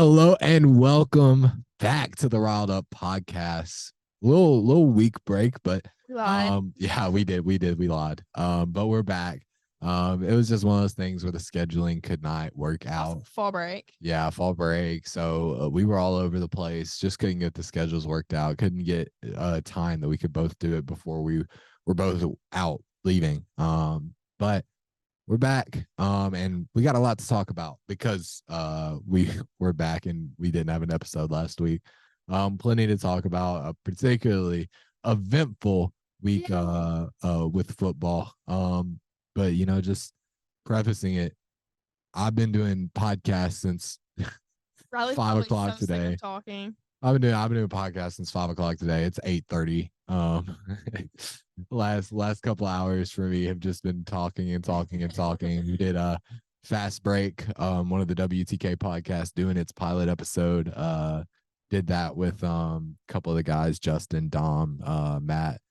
Hello and welcome back to the Riled Up podcast. Little week break, but We lied. yeah, we lied. But we're back. It was just one of those things where the scheduling could not work out. Fall break. Yeah, fall break. So we were all over the place. Just couldn't get the schedules worked out. Couldn't get time that we could both do it before we were both out leaving. But we're back. And we got a lot to talk about because we're back and we didn't have an episode last week. Plenty to talk about, a particularly eventful week with football. But just prefacing it, I've been doing podcasts since Riley's 5 o'clock so today. Talking. I've been doing a podcast since 5 o'clock today. It's 8:30. Last couple hours for me have just been talking and talking and talking. We did a fast break. One of the WTK podcasts doing its pilot episode. Did that with a couple of the guys, Justin, Dom, Matt.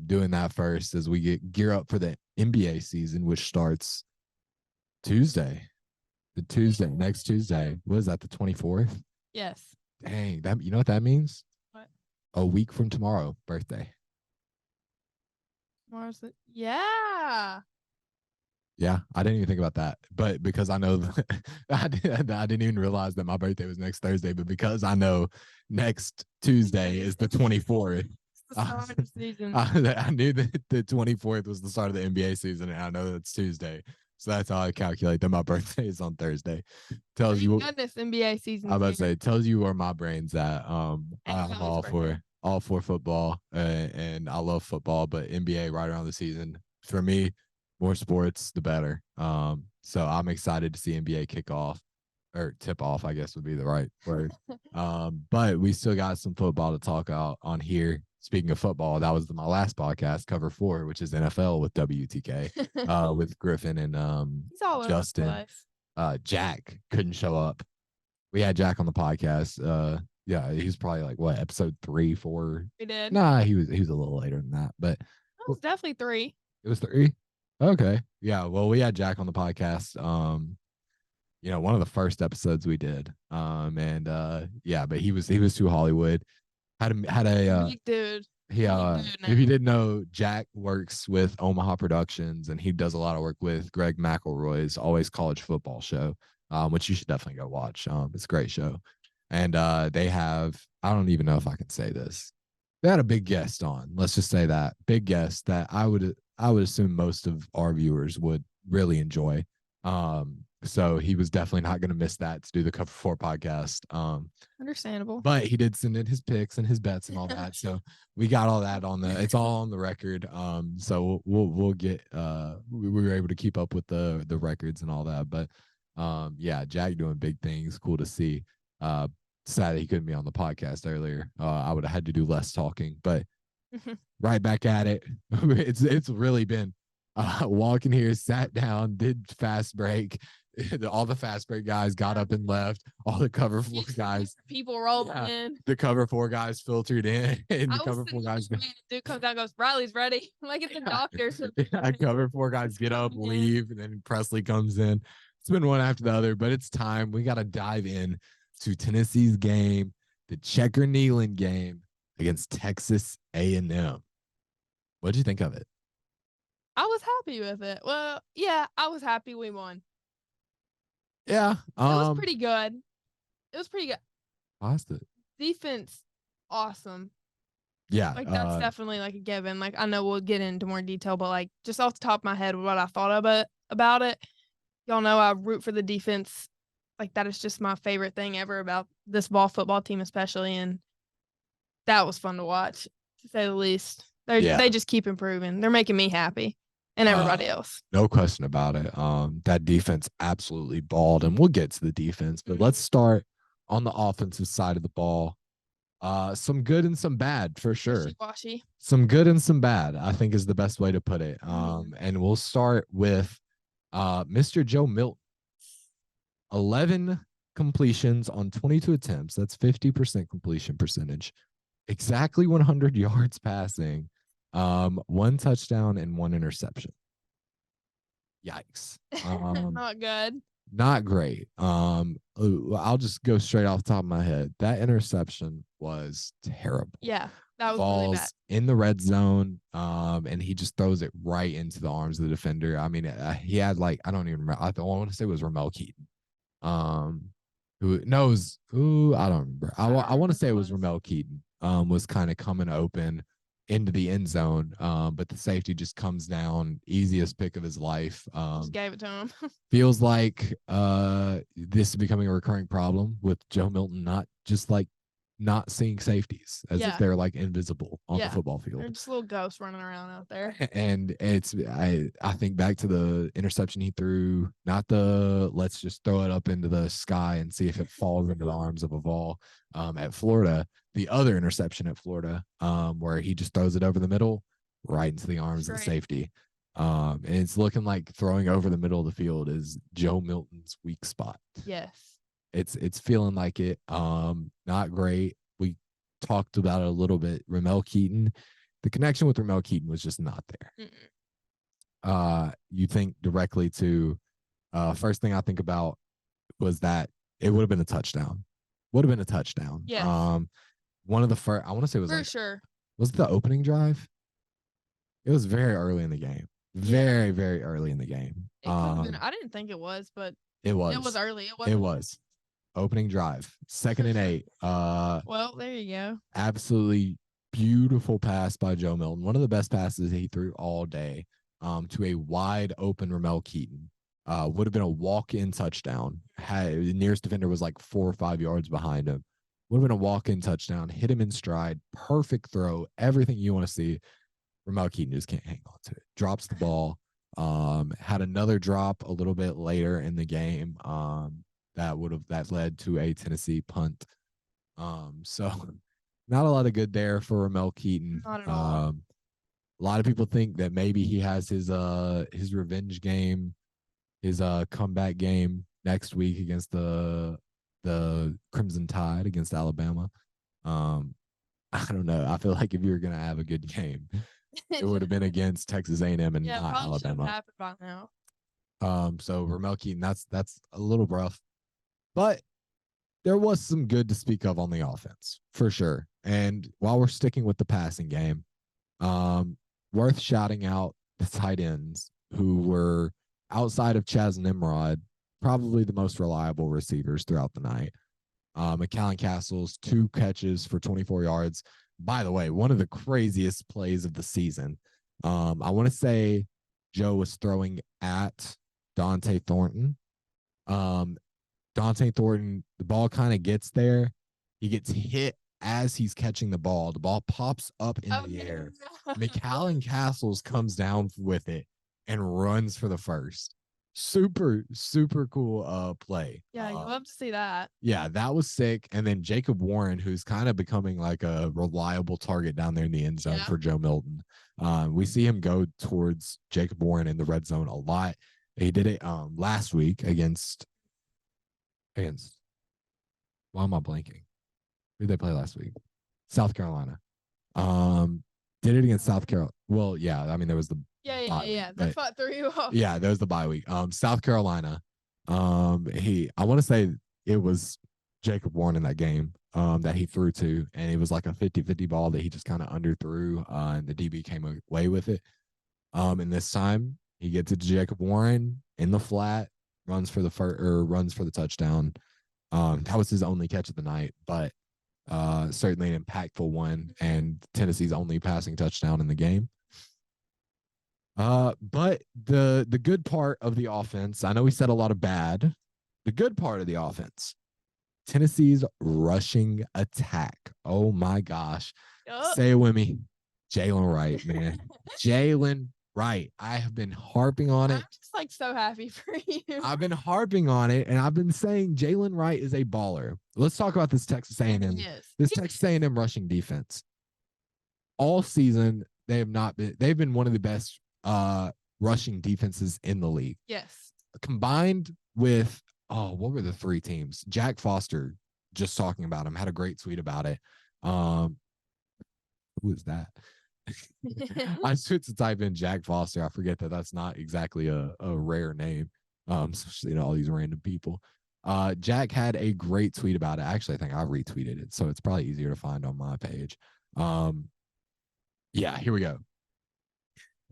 Doing that first as we gear up for the NBA season, which starts Tuesday. Next Tuesday. What is that? The 24th? Yes. Dang, that you know what that means? What? A week from tomorrow, birthday. Tomorrow's yeah. Yeah, I didn't even think about that, but because I know I didn't even realize that my birthday was next Thursday, but because I know next Tuesday is the 24th. I knew that the 24th was the start of the NBA season, and I know that's Tuesday. So that's how I calculate that my birthday is on Thursday. Tells you goodness NBA season. I'm about to say, tells you where my brain's at. I'm all for football, and I love football, but NBA right around the season for me, more sports the better. So I'm excited to see NBA kick off or tip off, I guess would be the right word. But we still got some football to talk out on here. Speaking of football, that was my last podcast, Cover 4, which is NFL with WTK, with Griffin and Justin. Jack couldn't show up. We had Jack on the podcast. Yeah, he's probably like what, episode 3, 4. We did. Nah, he was a little later than that, but it was definitely 3. It was 3. Okay, yeah. Well, we had Jack on the podcast. One of the first episodes we did. Yeah, but he was too Hollywood. Had a dude. If you didn't know, Jack works with Omaha Productions, and he does a lot of work with Greg McElroy's Always College Football show, which you should definitely go watch. It's a great show. And they have, I don't even know if I can say this. They had a big guest on. Let's just say that. Big guest that I would assume most of our viewers would really enjoy. So he was definitely not going to miss that to do the Cover 4 podcast. Understandable. But he did send in his picks and his bets and all that. So we got all that it's all on the record. So we'll get we were able to keep up with the records and all that. But yeah, Jack doing big things. Cool to see. Sad that he couldn't be on the podcast earlier. I would have had to do less talking, but right back at it. It's really been walking here, sat down, did fast break. All the fast break guys got up and left. All the Cover 4 guys, people rolled in. The Cover 4 guys filtered in, and the Cover 4 guys. Dude comes out, and goes, Riley's ready. Like it's a doctor. Cover 4 guys get up, leave, and then Presley comes in. It's been one after the other, but it's time. We got to dive in to Tennessee's game, the Checker Neyland game against Texas A&M. What did you think of it? I was happy with it. Well, yeah, I was happy we won. Yeah. It was pretty good. Positive. Defense, awesome. Yeah. Like that's definitely like a given. Like I know we'll get into more detail, but like just off the top of my head, what I thought about it, y'all know I root for the defense. Like that is just my favorite thing ever about this football team, especially, and that was fun to watch, to say the least. They just keep improving. They're making me happy. And everybody else. No question about it. That defense absolutely balled, and we'll get to the defense, but let's start on the offensive side of the ball. Some good and some bad for sure. Wishy-washy. Some good and some bad, I think, is the best way to put it. And we'll start with Mr. Joe Milton. 11 completions on 22 attempts. That's 50% completion percentage. Exactly 100 yards passing. 1 touchdown and 1 interception. Yikes. Not good. not great. I'll just go straight off the top of my head. That interception was terrible. Yeah, that was really bad. Vols in the red zone, and he just throws it right into the arms of the defender. I mean, he had like I don't even remember. I want to say it was Ramel Keaton. Who knows? Who I don't remember. I want to say it was Ramel Keaton. Was kind of coming open into the end zone. But the safety just comes down, easiest pick of his life. Just gave it to him. Feels like this is becoming a recurring problem with Joe Milton not seeing safeties as if they're like invisible on the football field. They're just little ghosts running around out there. And I think back to the interception he threw, not the let's just throw it up into the sky and see if it falls into the arms of a Vol at Florida. The other interception at Florida, where he just throws it over the middle, right into the arms of the safety. And it's looking like throwing over the middle of the field is Joe Milton's weak spot. Yes. It's feeling like it. Not great. We talked about it a little bit. Ramel Keaton, the connection with Ramel Keaton was just not there. You think directly to first thing I think about was that it would have been a touchdown. Yes. One of the first, I want to say it was for sure. Was it the opening drive? It was very early in the game. Very, very early in the game. I didn't think it was, but it was. It was early. It was. Opening drive, 2nd and 8. Well, there you go. Absolutely beautiful pass by Joe Milton. One of the best passes he threw all day to a wide open Ramel Keaton. Would have been a walk-in touchdown. The nearest defender was like 4 or 5 yards behind him. Would have been a walk-in touchdown. Hit him in stride. Perfect throw. Everything you want to see. Ramel Keaton just can't hang on to it. Drops the ball. Had another drop a little bit later in the game. That led to a Tennessee punt. So not a lot of good there for Ramel Keaton. Not at all. A lot of people think that maybe he has his revenge game, his comeback game next week against the Crimson Tide against Alabama. I don't know. I feel like if you were gonna have a good game, it would have been against Texas A&M and not Alabama. Happened by now. So Ramel Keaton, that's a little rough. But there was some good to speak of on the offense, for sure. And while we're sticking with the passing game, worth shouting out the tight ends who were outside of Chaz Nimrod, probably the most reliable receivers throughout the night. McCallan Castles, 2 catches for 24 yards. By the way, one of the craziest plays of the season. I want to say Joe was throwing at Dante Thornton. Dante Thornton, the ball kind of gets there. He gets hit as he's catching the ball. The ball pops up in the air. McCallan Castles comes down with it and runs for the first. Super, super cool play. Yeah, you love to see that. Yeah, that was sick. And then Jacob Warren, who's kind of becoming like a reliable target down there in the end zone for Joe Milton. We see him go towards Jacob Warren in the red zone a lot. He did it last week against why am I blanking? Who did they play last week? South Carolina. Did it against South Carolina. Well, yeah. I mean, there was the That's what threw you off. Yeah, there was the bye week. South Carolina. I want to say it was Jacob Warren in that game that he threw to, and it was like a 50-50 ball that he just kind of underthrew, and the DB came away with it. And this time he gets it to Jacob Warren in the flat, runs for the touchdown. That was his only catch of the night, but certainly an impactful one, and Tennessee's only passing touchdown in the game. But the good part of the offense, I know we said a lot of bad. The good part of the offense, Tennessee's rushing attack. Oh my gosh. Say it with me. Jalen Wright, man. Jalen Wright. I have been harping on it. I'm just like so happy for you. I've been harping on it, and I've been saying Jalen Wright is a baller. Let's talk about this Texas A&M. Texas A&M rushing defense. All season, they've been one of the best rushing defenses in the league. Yes. Combined with, what were the 3 teams? Jack Foster, just talking about him, had a great tweet about it. Who is that? I switched to type in Jack Foster. I forget that that's not exactly a rare name. So, all these random people. Jack had a great tweet about it. Actually, I think I retweeted it, so it's probably easier to find on my page. Yeah, here we go.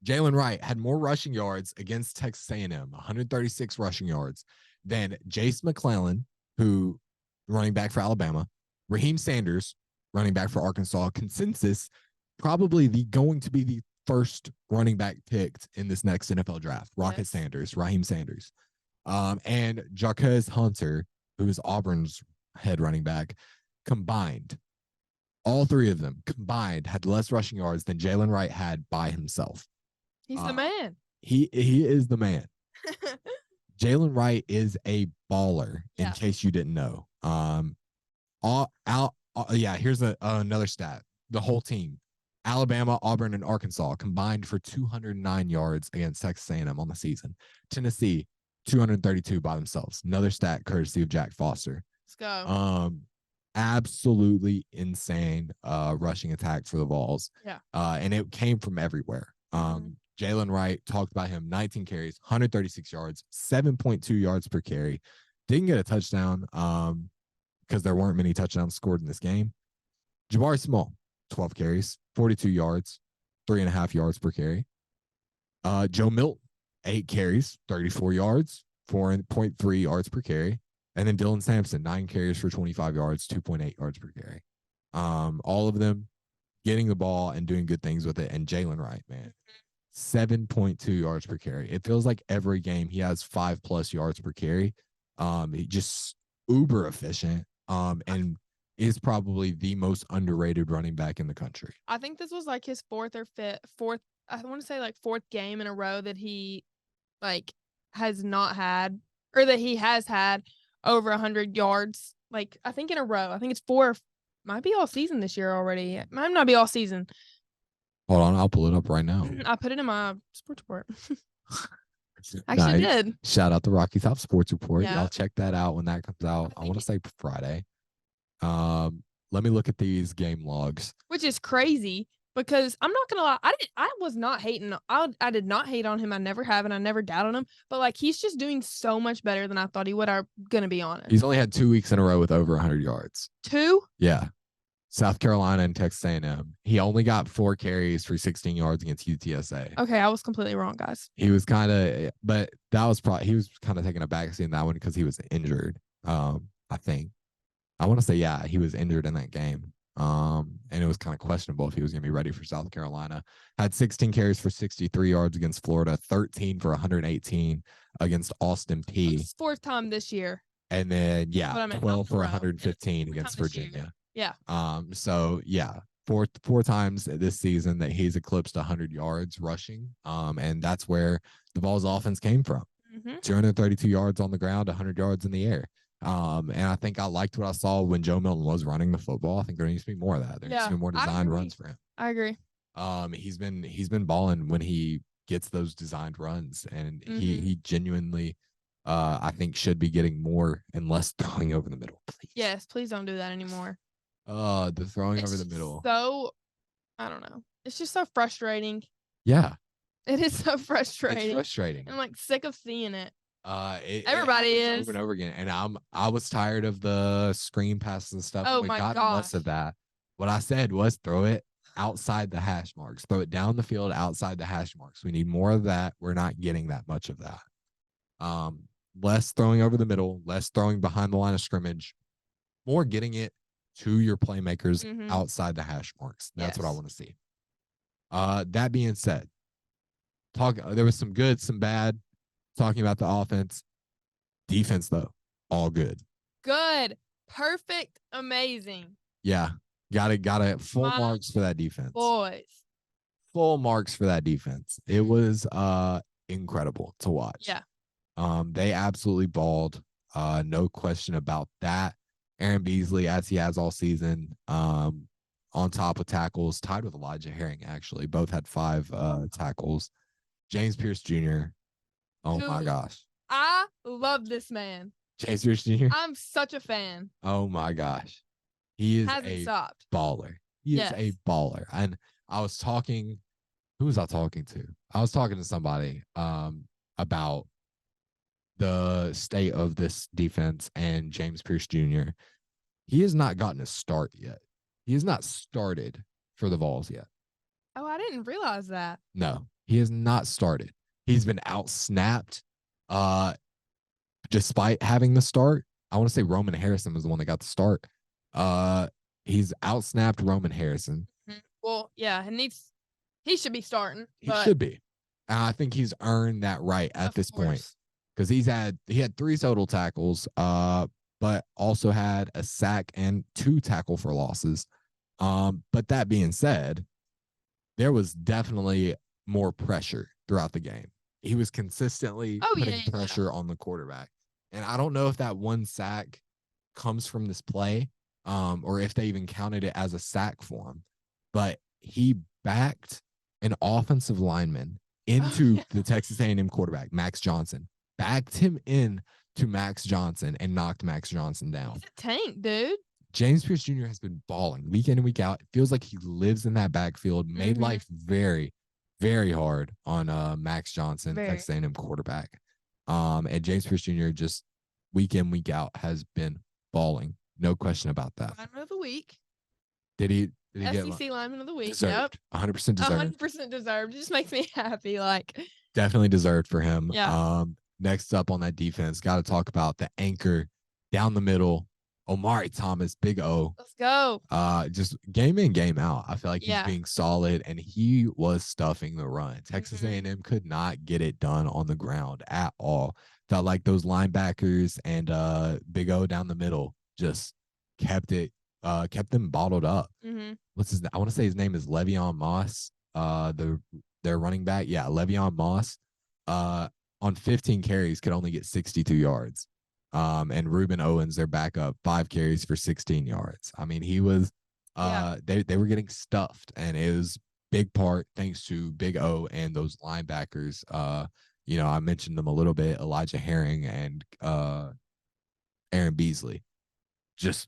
Jalen Wright had more rushing yards against Texas A&M, 136 rushing yards, than Jace McClellan, who running back for Alabama, Raheem Sanders, running back for Arkansas. Consensus, probably going to be the first running back picked in this next NFL draft. Rocket Sanders, Raheem Sanders, and Jarquez Hunter, who is Auburn's head running back, combined. All three of them combined had less rushing yards than Jalen Wright had by himself. He's the man. He is the man. Jalen Wright is a baller, in case you didn't know. Here's another stat. The whole team, Alabama, Auburn, and Arkansas combined for 209 yards against Texas A&M on the season. Tennessee, 232 by themselves. Another stat courtesy of Jack Foster. Let's go. Absolutely insane rushing attack for the Vols. Yeah. And it came from everywhere. Jalen Wright, talked about him, 19 carries, 136 yards, 7.2 yards per carry. Didn't get a touchdown because there weren't many touchdowns scored in this game. Jabari Small, 12 carries, 42 yards, 3.5 yards per carry. Joe Milton, 8 carries, 34 yards, 4.3 yards per carry. And then Dylan Sampson, 9 carries for 25 yards, 2.8 yards per carry. All of them getting the ball and doing good things with it. And Jalen Wright, man, 7.2 yards per carry. It feels like every game he has 5+ yards per carry. He just uber efficient. And is probably the most underrated running back in the country. I think this was like his fourth. I want to say like fourth game in a row that he has not had, or that he has had over 100 yards. Like, I think in a row. I think it's 4. Might be all season this year already. It might not be all season. Hold on, I'll pull it up right now. I put it in my sports report. Actually did. Shout out the Rocky Top Sports Report. Yeah. Y'all check that out when that comes out. I want to say Friday. Let me look at these game logs. Which is crazy because I'm not gonna lie, I was not hating. I did not hate on him. I never have, and I never doubt on him. But like, he's just doing so much better than I thought he would. I'm gonna be honest. He's only had 2 weeks in a row with over 100 yards. 2? Yeah. South Carolina and Texas A&M. He only got 4 carries for 16 yards against UTSA. Okay, I was completely wrong, guys. He was kind of, but that was probably, he was kind of taking a backseat in that one because he was injured. I think. I want to say, yeah, he was injured in that game. And it was kind of questionable if he was going to be ready for South Carolina. Had 16 carries for 63 yards against Florida, 13 for 118 against Austin Peay. It's 4th time this year. And then, 12 for 115 against Virginia. Yeah. So yeah, four times this season that he's eclipsed 100 yards rushing. And that's where the Vols offense came from. 232 yards on the ground, 100 yards in the air. And I think I liked what I saw when Joe Milton was running the football. I think there needs to be more of that. There needs to be more designed runs for him. I agree. He's been balling when he gets those designed runs, and he genuinely I think should be getting more and less throwing over the middle. Please. Yes, please don't do that anymore. The throwing over the middle. So, I don't know. It's just so frustrating. Yeah. It is so frustrating. It's frustrating. I'm like sick of seeing it. Everybody is over and over again, and I was tired of the screen passes and stuff. Oh we my got gosh. less of that. What I said was throw it outside the hash marks. Throw it down the field outside the hash marks. We need more of that. We're not getting that much of that. Less throwing over the middle, less throwing behind the line of scrimmage, more getting it to your playmakers outside the hash marks. That's what I want to see. That being said, there was some good, some bad. Talking about the offense. Defense, though, all good. Good. Perfect. Amazing. Yeah. Got it. Full marks for that defense. Boys. Full marks for that defense. It was incredible to watch. Yeah. They absolutely balled. No question about that. Aaron Beasley, as he has all season, on top of tackles, tied with Elijah Herring, actually. Both had 5 tackles. James Pierce Jr., oh my gosh. I love this man. James Pierce Jr.? I'm such a fan. Oh my gosh. He is baller. He is a baller. And I was talking, who was I talking to? I was talking to somebody about the state of this defense and James Pierce Jr., he has not gotten a start yet. He has not started for the Vols yet. Oh, I didn't realize that. No, he has not started. He's been outsnapped. Despite having the start, I want to say Roman Harrison was the one that got the start. He's outsnapped Roman Harrison. Well, yeah, he should be starting. He should be. I think he's earned that right at this point because he had 3 total tackles, but also had a sack and 2 tackle for losses. But that being said, there was definitely more pressure throughout the game. He was consistently putting pressure on the quarterback. And I don't know if that 1 sack comes from this play, or if they even counted it as a sack for him. But he backed an offensive lineman into the Texas A&M quarterback, Max Johnson. Backed him in to Max Johnson and knocked Max Johnson down. He's a tank, dude. James Pierce Jr. has been balling week in and week out. It feels like he lives in that backfield, made life very, very hard on Max Johnson, Texas A&M quarterback. And James Pierce Jr. just week in, week out has been balling. No question about that. Lineman of the week. Did he get SEC lineman of the week? Deserved. Yep. 100% deserved. 100% deserved. It just makes me happy. Like, definitely deserved for him. Yeah. Next up on that defense, got to talk about the anchor down the middle, Omari Thomas, Big O. Let's go. Just game in, game out. I feel like he's being solid, and he was stuffing the run. Texas A&M could not get it done on the ground at all. Felt like those linebackers and Big O down the middle just kept them bottled up. What's his name? I want to say his name is Le'Veon Moss. Their running back. Yeah, Le'Veon Moss. On 15 carries could only get 62 yards. And Ruben Owens, their backup, 5 carries for 16 yards. I mean, he was they were getting stuffed, and it was big part thanks to Big O and those linebackers. I mentioned them a little bit, Elijah Herring and Aaron Beasley. Just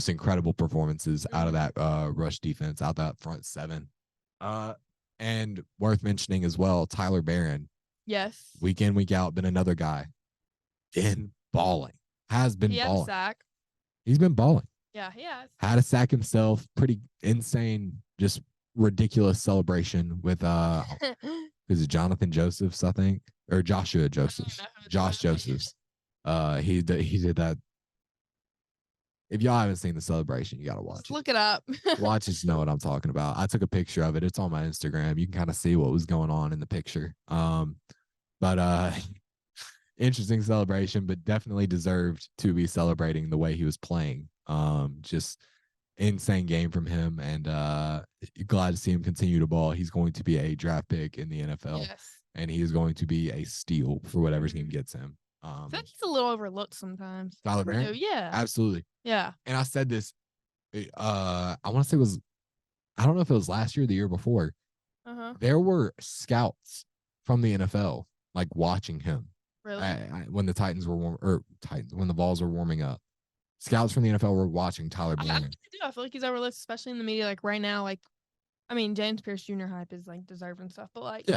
incredible performances out of that rush defense, out that front 7. And worth mentioning as well, Tyler Barron. Yes. Week in, week out, been another guy in balling. Has been balling. He had a sack. He's been balling. Yeah, he has. Had a sack himself. Pretty insane, just ridiculous celebration with is it Jonathan Josephs, I think, or Joshua Josephs? Josh Josephs. He did that. If y'all haven't seen the celebration, you gotta watch it. Look it up. Watch it to know what I'm talking about. I took a picture of it. It's on my Instagram. You can kind of see what was going on in the picture. But interesting celebration, but definitely deserved to be celebrating the way he was playing. Just insane game from him, and glad to see him continue to ball. He's going to be a draft pick in the NFL, and he is going to be a steal for whatever team gets him. I feel like he's a little overlooked sometimes. Tyler Barron? Yeah. Absolutely. Yeah. And I said this, I want to say I don't know if it was last year or the year before. There were scouts from the NFL like watching him. Really? When the Titans were when the Vols were warming up. Scouts from the NFL were watching Tyler Barron. I feel like he's overlooked, especially in the media. Like right now, like, I mean, James Pierce Jr. hype is like deserved and stuff, but like,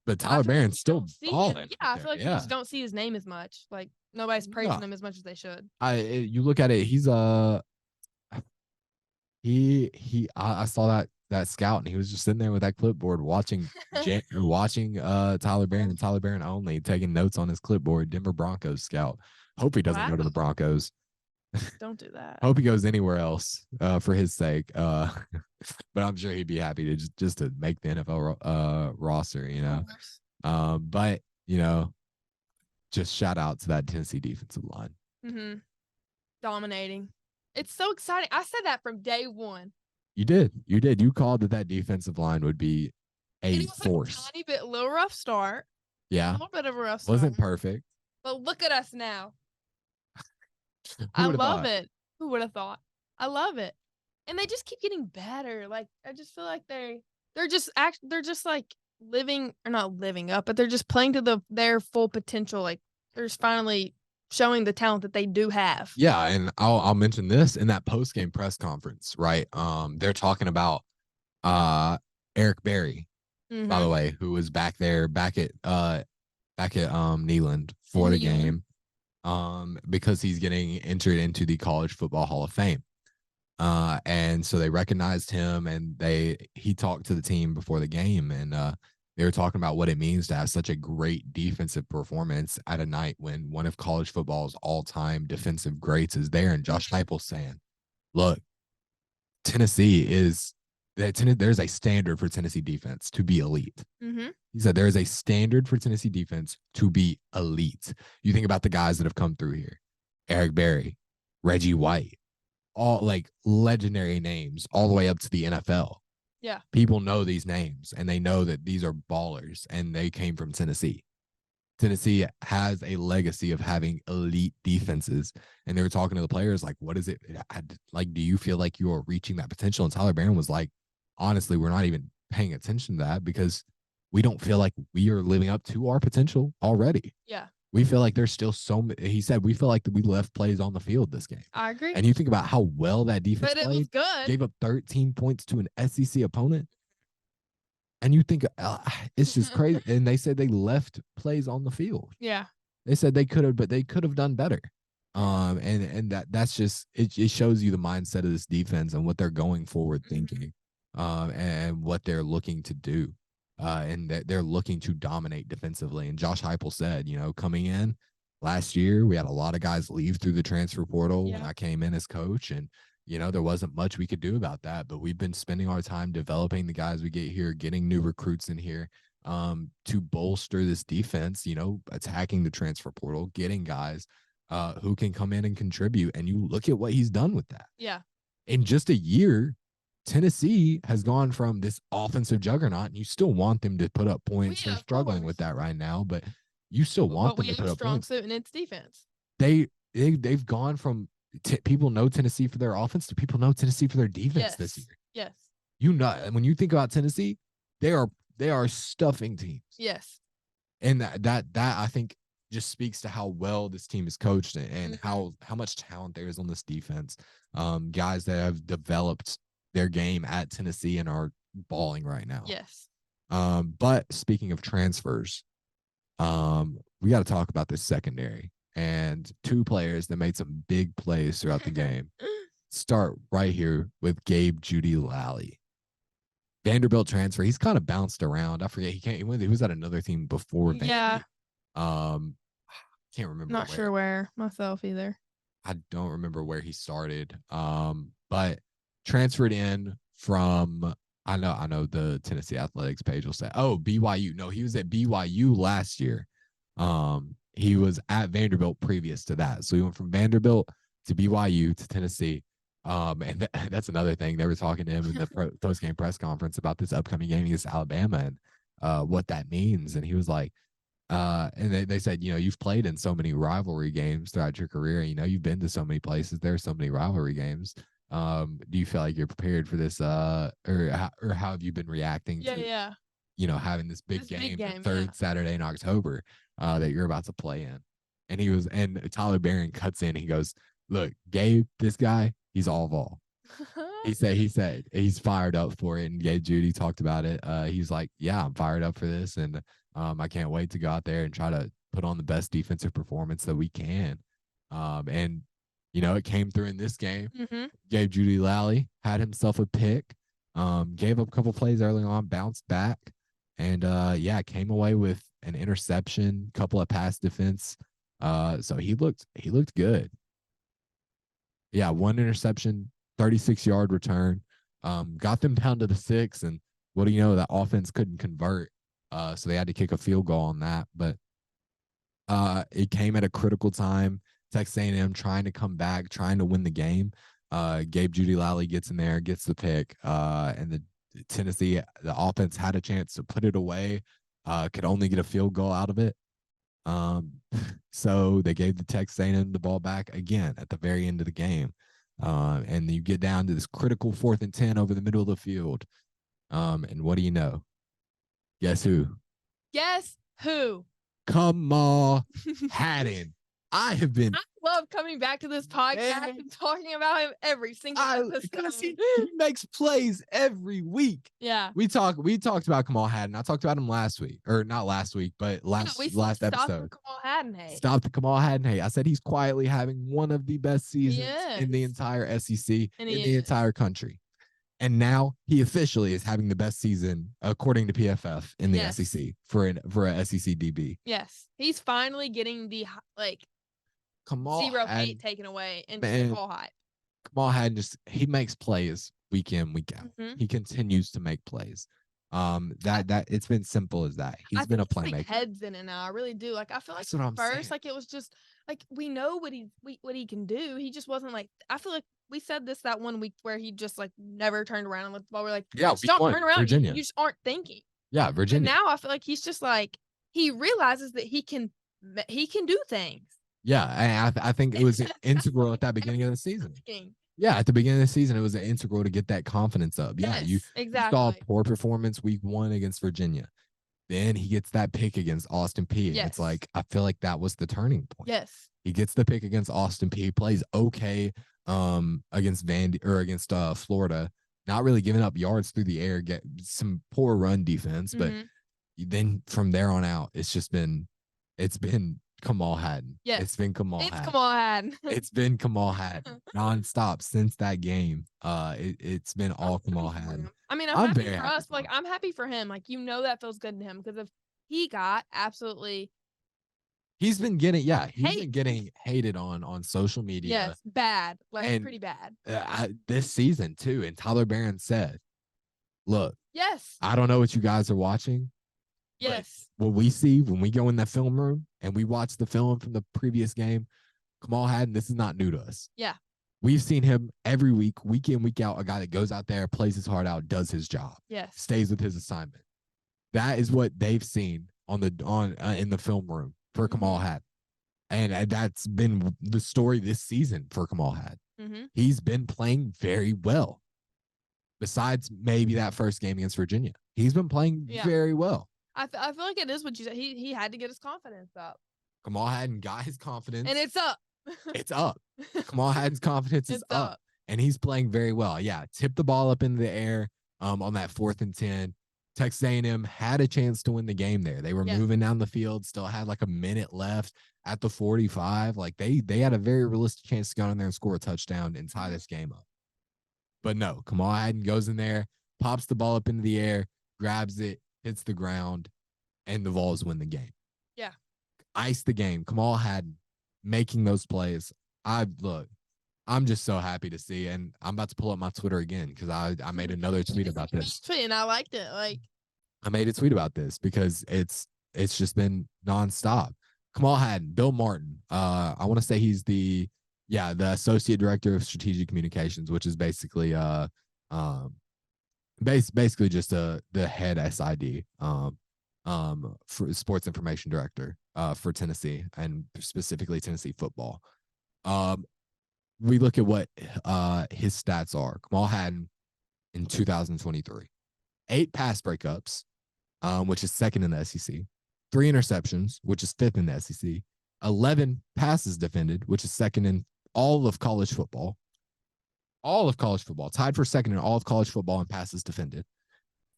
but Tyler Barron's still balling. I feel like you just don't see his name as much. Like nobody's praising him as much as they should. You look at it, he's I saw that scout, and he was just sitting there with that clipboard watching Tyler Barron and Tyler Barron only, taking notes on his clipboard. Denver Broncos scout. Hope he doesn't go to the Broncos. Don't do that. Hope he goes anywhere else for his sake. But I'm sure he'd be happy to just to make the NFL roster, But just shout out to that Tennessee defensive line. Dominating. It's so exciting. I said that from day one. You did. You called that defensive line would be a force. Like a little rough start. Yeah. A little bit of a rough start. Wasn't perfect. But look at us now. I love it. Who would have thought? I love it. And they just keep getting better. Like I just feel like they're just like living or not living up, but they're just playing to their full potential. Like they're just finally showing the talent that they do have. Yeah, and I'll mention this in that post-game press conference, right? They're talking about Eric Berry, by the way, who was back at Neyland for the game, because he's getting entered into the College Football Hall of Fame. And so they recognized him, and he talked to the team before the game, and they were talking about what it means to have such a great defensive performance at a night when one of college football's all-time defensive greats is there. And Josh Heupel saying, "Look, Tennessee is that there's a standard for Tennessee defense to be elite." He said there is a standard for Tennessee defense to be elite. You think about the guys that have come through here: Eric Berry, Reggie White, all like legendary names, all the way up to the NFL. Yeah. People know these names, and they know that these are ballers, and they came from Tennessee. Tennessee has a legacy of having elite defenses. And they were talking to the players like, what is it? Like, do you feel like you are reaching that potential? And Tyler Barron was like, honestly, we're not even paying attention to that because we don't feel like we are living up to our potential already. Yeah. We feel like there's still he said, we feel like we left plays on the field this game. I agree. And you think about how well that defense But it played, was good. gave up 13 points to an SEC opponent. And you think it's just crazy. And they said they left plays on the field. Yeah. They said they could have, but they could have done better. And that's just it shows you the mindset of this defense and what they're going forward thinking, and what they're looking to do. And they're looking to dominate defensively. And Josh Heupel said, coming in last year, we had a lot of guys leave through the transfer portal when I came in as coach, and there wasn't much we could do about that. But we've been spending our time developing the guys we get here, getting new recruits in here, to bolster this defense. Attacking the transfer portal, getting guys who can come in and contribute. And you look at what he's done with that. Yeah. In just a year, Tennessee has gone from this offensive juggernaut, and you still want them to put up points. They're struggling with that right now, but you still want them to put up points. Strong suit in its defense. They've gone from people know Tennessee for their offense to people know Tennessee for their defense this year. Yes. When you think about Tennessee, they are stuffing teams. Yes. And that I think just speaks to how well this team is coached and how much talent there is on this defense. Guys that have developed their game at Tennessee and are balling right now. Yes. But speaking of transfers, we got to talk about this secondary and two players that made some big plays throughout the game. Start right here with Gabe Judy Lally. Vanderbilt transfer. He's kind of bounced around. I forget. He was at another team before Vandy. Yeah. Can't remember. Not sure where myself either. I don't remember where he started. But transferred in from I know the Tennessee Athletics page will say, oh, BYU. No, he was at BYU last year. He was at Vanderbilt previous to that. So he went from Vanderbilt to BYU to Tennessee. And that's another thing. They were talking to him in the post-game press conference about this upcoming game against Alabama and what that means. And he was like, and they said, you've played in so many rivalry games throughout your career. You've been to so many places. There are so many rivalry games. Do you feel like you're prepared for this? Or how have you been reacting to, having this big game, the third Saturday in October that you're about to play in? And Tyler Barron cuts in. He goes, look, Gabe, this guy, he's all Vol. He said he's fired up for it. And Gabe Judy talked about it. He's like, yeah, I'm fired up for this. And I can't wait to go out there and try to put on the best defensive performance that we can. And it came through in this game. Gabe Judy Lally had himself a pick, gave up a couple plays early on, bounced back, and came away with an interception, couple of pass defense. So he looked good. Yeah, one interception, 36-yard return, got them down to the 6, and what do you know, that offense couldn't convert, so they had to kick a field goal on that. But it came at a critical time. Texas A&M trying to come back, trying to win the game. Gabe Judy Lally gets in there, gets the pick, and the offense had a chance to put it away, could only get a field goal out of it. So they gave the Texas A&M the ball back again at the very end of the game. And you get down to this critical 4th and 10 over the middle of the field. And what do you know? Guess who? Guess who? Kamal Haddon I love coming back to this podcast and talking about him every single episode. He makes plays every week. Yeah. We talked about Kamal Hadden. I talked about him last week, or not last week, but last episode. Kamal Hadden hate. Stop the Kamal Hadden hate. I said he's quietly having one of the best seasons in the entire SEC, in the entire country. And now he officially is having the best season, according to PFF, in the SEC for a SEC DB. Yes. He's finally getting the, Kamal zero Hadden, hate taken away and all hype. Kamal Hadden he makes plays week in, week out. Mm-hmm. He continues to make plays. That it's been simple as that. He's been a playmaker. Like heads in it now. I really do. Like I feel like that's what I'm first, saying. like it was just like we know what he can do. He just wasn't like. I feel like we said this that one week where he just like never turned around and looked the ball. We're like, yeah, don't turn around. Virginia. You just aren't thinking. Yeah, Virginia. But now I feel like he's just like he realizes that he can do things. Yeah, I think it was integral at that beginning of the season. Yeah, at the beginning of the season, it was integral to get that confidence up. Yeah, you saw poor performance week 1 against Virginia. Then he gets that pick against Austin Peay. And it's like, I feel like that was the turning point. Yes. He gets the pick against Austin Peay, plays okay against against Florida, not really giving up yards through the air, get some poor run defense. But then from there on out, it's been Kamal Hadden. Yes. It's been Kamal Hadden. Kamal Hadden. It's been Kamal Hadden nonstop since that game. It's been all Kamal Hadden. I mean, I'm happy for us. Like, I'm happy for him. Like, that feels good to him because if he got absolutely. He's been getting been getting hated on social media. Yes, bad, like pretty bad. This season too. And Tyler Barron said, "Look, yes, I don't know what you guys are watching. Yes, what we see when we go in that film room and we watch the film from the previous game, Kamal Hadden, this is not new to us. Yeah, we've seen him every week, week in, week out. A guy that goes out there, plays his heart out, does his job. Yes, stays with his assignment. That is what they've seen in the film room for Kamal Hadden, and that's been the story this season for Kamal Hadden. He's been playing very well. Besides maybe that first game against Virginia, he's been playing very well. I feel like it is what you said. He had to get his confidence up. Kamal Hadden got his confidence, and it's up. It's up. Kamal Hadden's confidence is up, and he's playing very well. Yeah, tip the ball up into the air on that 4th and 10. Texas A&M had a chance to win the game there. They were moving down the field, still had like a minute left at the 45. Like they had a very realistic chance to go in there and score a touchdown and tie this game up. But no, Kamal Hadden goes in there, pops the ball up into the air, grabs it, hits the ground, and the Vols win the game. Yeah. Ice the game. Kamal Hadden making those plays. I'm just so happy to see, and I'm about to pull up my Twitter again because I made another tweet about this. And I liked it. Like I made a tweet about this because it's just been nonstop. Kamal Hadden, Bill Martin. I want to say he's the associate director of strategic communications, which is basically basically just the head SID for sports information director for Tennessee and specifically Tennessee football. We look at what his stats are. Kamal Hadden in 2023, 8 pass breakups, which is 2nd in the SEC, 3 interceptions, which is 5th in the SEC, 11 passes defended, which is 2nd in all of college football. All of college football, tied for 2nd in all of college football in passes defended.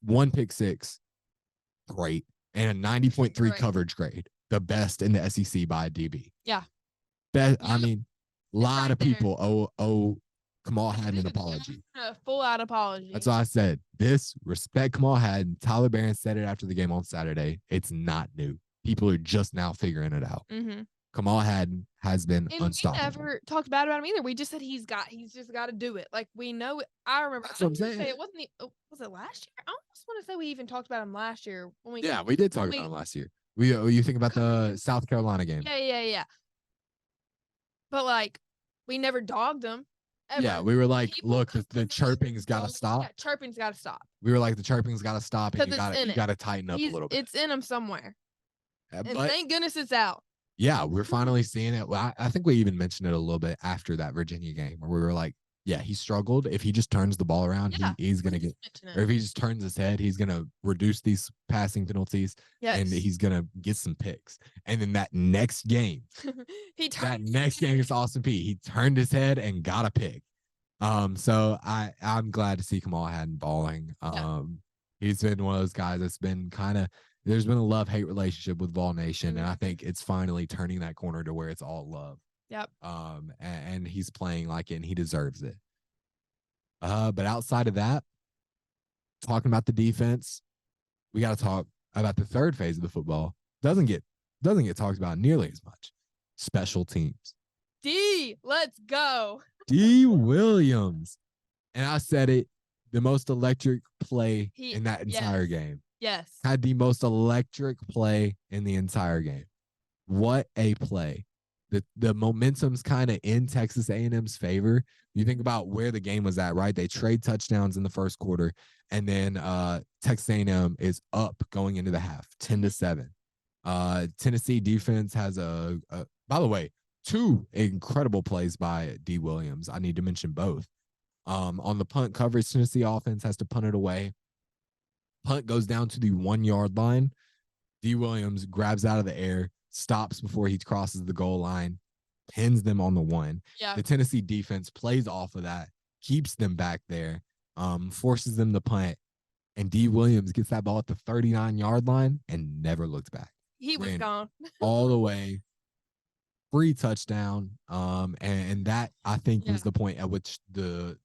1 pick 6, great, and a 90.3 coverage grade, the best in the SEC by a DB. Yeah. I mean, a lot of people owe Kamal Hadden an apology. A full-out apology. That's all I said. Respect Kamal Hadden. Tyler Barron said it after the game on Saturday. It's not new. People are just now figuring it out. Kamal Hadden has been unstoppable. We never talked bad about him either. We just said he's just got to do it. Like we know it. I remember. That's what I'm saying. It wasn't was it last year? I almost want to say we even talked about him last year when we. Yeah, we did talk about him last year. You think about the South Carolina game? Yeah. But like, we never dogged him. Ever. Yeah, we were like, look, the chirping's got to stop. Yeah, chirping's got to stop. We were like, the chirping's got to stop, and you got to tighten up a little bit. It's in him somewhere. And thank goodness it's out. Yeah, we're finally seeing it. Well, I think we even mentioned it a little bit after that Virginia game where we were like, Yeah, he struggled. If he just turns the ball around, Yeah, he's gonna get. Or if he just turns his head, he's gonna reduce these passing penalties, and Yes. he's gonna get some picks. And then that next game, against Austin P, he turned his head and got a pick. So I'm glad to see Kamal Hadden balling. He's been one of those guys that's been kind of, there's been a love-hate relationship with Vol Nation, and I think it's finally turning that corner to where it's all love. Yep. And he's playing like it, and he deserves it. But outside of that, talking about the defense, we got to talk about the third phase of the football. Doesn't get talked about nearly as much. Special teams. Let's go. D. Williams. And I said it, the most electric play in that entire game. Yes. Had the most electric play in the entire game. What a play. The momentum's kind of in Texas A&M's favor. You think about where the game was at, right? They trade touchdowns in the first quarter, and then Texas A&M is up going into the half, 10-7. Tennessee defense has by the way, 2 incredible plays by D. Williams. I need to mention both. On the punt coverage, Tennessee offense has to punt it away. Punt goes down to the 1-yard line. D. Williams grabs out of the air, stops before he crosses the goal line, pins them on the 1. Yeah. The Tennessee defense plays off of that, keeps them back there, forces them to punt, and D. Williams gets that ball at the 39-yard line and never looked back. He was gone. all the way. Free touchdown. And that, I think, was the point at which the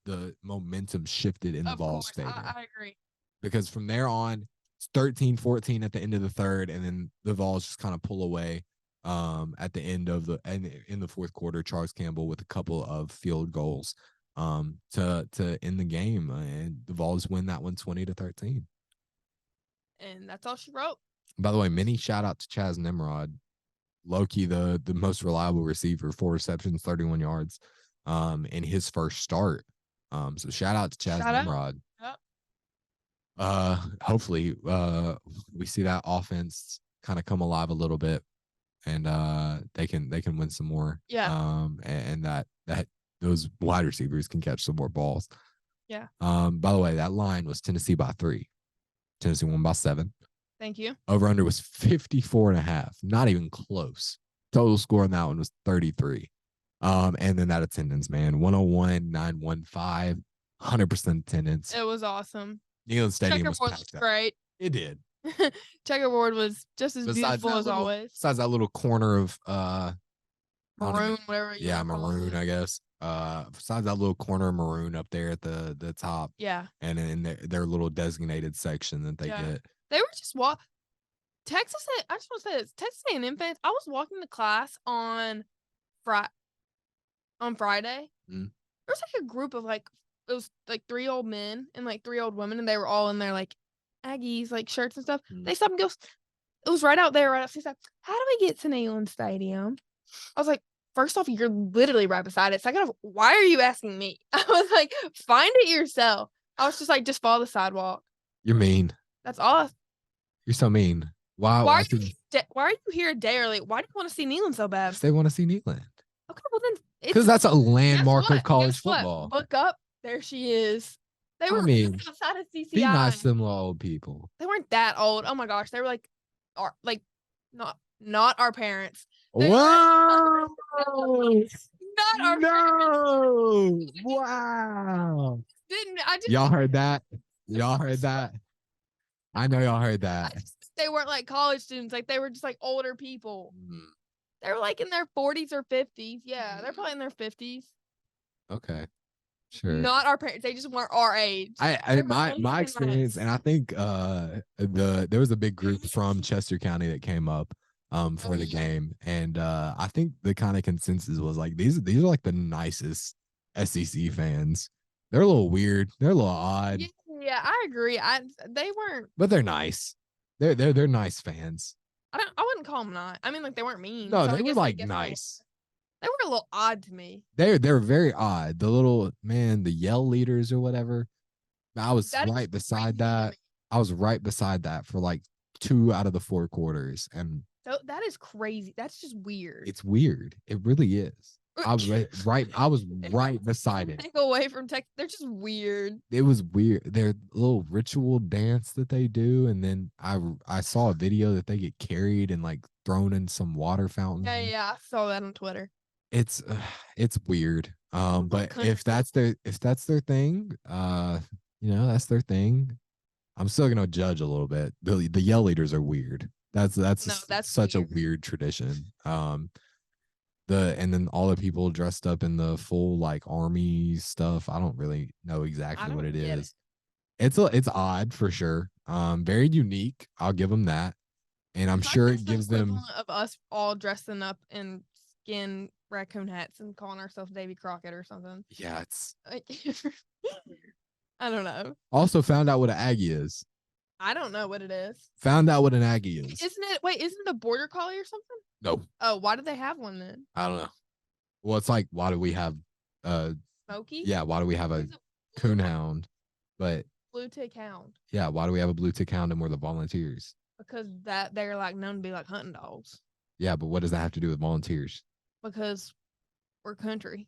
momentum shifted in the Vols' favor. I agree. Because from there on, it's 13-14 at the end of the third, and then the Vols just kind of pull away at the end of in the fourth quarter. Charles Campbell with a couple of field goals to end the game, and the Vols win that one 20-13. And that's all she wrote. By the way, mini shout out to Chaz Nimrod. Loki, the most reliable receiver, 4 receptions, 31 yards in his first start. So shout out to Chaz Nimrod. Yep. Hopefully we see that offense kind of come alive a little bit, and they can win some more. Yeah. And that those wide receivers can catch some more balls. Yeah. By the way, that line was Tennessee by 3. Tennessee won by 7. Thank you. Over under was 54.5. Not even close. Total score on that one was 33. And then that attendance, man, 101, 915, 100% attendance. It was awesome. Neyland Stadium was packed up. Great. It did. Checkerboard was just as beautiful as always. Besides that little corner of maroon, whatever. Yeah, maroon, I guess. Besides that little corner of maroon up there at the top. Yeah. And in their little designated section that they get. They were just Texas. I just want to say this. Texas A&M fans. I was walking to class on Friday. Mm. There was like a group of it was like 3 old men and like 3 old women, and they were all in their like Aggies like shirts and stuff. Mm. They stopped and goes. It was right out there, right outside. How do we get to Neyland Stadium? I was like, first off, you're literally right beside it. Second off, why are you asking me? I was like, find it yourself. I was just like, just follow the sidewalk. You're mean. That's all. You're so mean. Why are you here a day early? Why do you want to see Neyland so bad? They want to see Neyland. Okay, well then, because that's a landmark of college football. Look up. There she is. They were outside of CCI. Be nice to them old people. They weren't that old. Oh my gosh, they were not our parents. Whoa! Not our parents. Wow! Y'all heard that? Y'all heard that? I know y'all heard that. They weren't like college students. Like they were just like older people. Mm. They were like in their 40s or 50s. Yeah, they're probably in their 50s. Okay, sure. Not our parents. They just weren't our age. My experience, and I think there was a big group from Chester County that came up for the game, and I think the kind of consensus was like these are like the nicest SEC fans. They're a little weird. They're a little odd. Yeah, I agree. They weren't, but they're nice. They're nice fans. I wouldn't call them not. I mean, like they weren't mean. No, they were like nice. They were a little odd to me. They're very odd. The little the yell leaders or whatever. I was right beside that. I was right beside that for like 2 out of the 4 quarters, and so that is crazy. That's just weird. It's weird. It really is. I was right. I was right beside it. Take away from tech. They're just weird. It was weird. Their little ritual dance that they do, and then I saw a video that they get carried and like thrown in some water fountain. Yeah, I saw that on Twitter. It's weird. But if that's their thing, that's their thing. I'm still gonna judge a little bit. The yell leaders are weird. That's such weird. A weird tradition. And then all the people dressed up in the full like army stuff. I don't really know exactly what it is. It's odd for sure. Very unique. I'll give them that. And I'm sure it gives them of us all dressing up in skin raccoon hats and calling ourselves Davy Crockett or something. Yeah, it's like, I don't know. Also found out what an Aggie is. I don't know what it is. Found out what an Aggie is. Isn't it a border collie or something? No. Oh, why do they have one then? I don't know. Well, it's like, why do we have Smokey? Yeah, why do we have a coonhound? But blue tick hound. Yeah, why do we have a blue tick hound and we're the volunteers? Because they're like known to be like hunting dogs. Yeah, but what does that have to do with volunteers? Because we're country.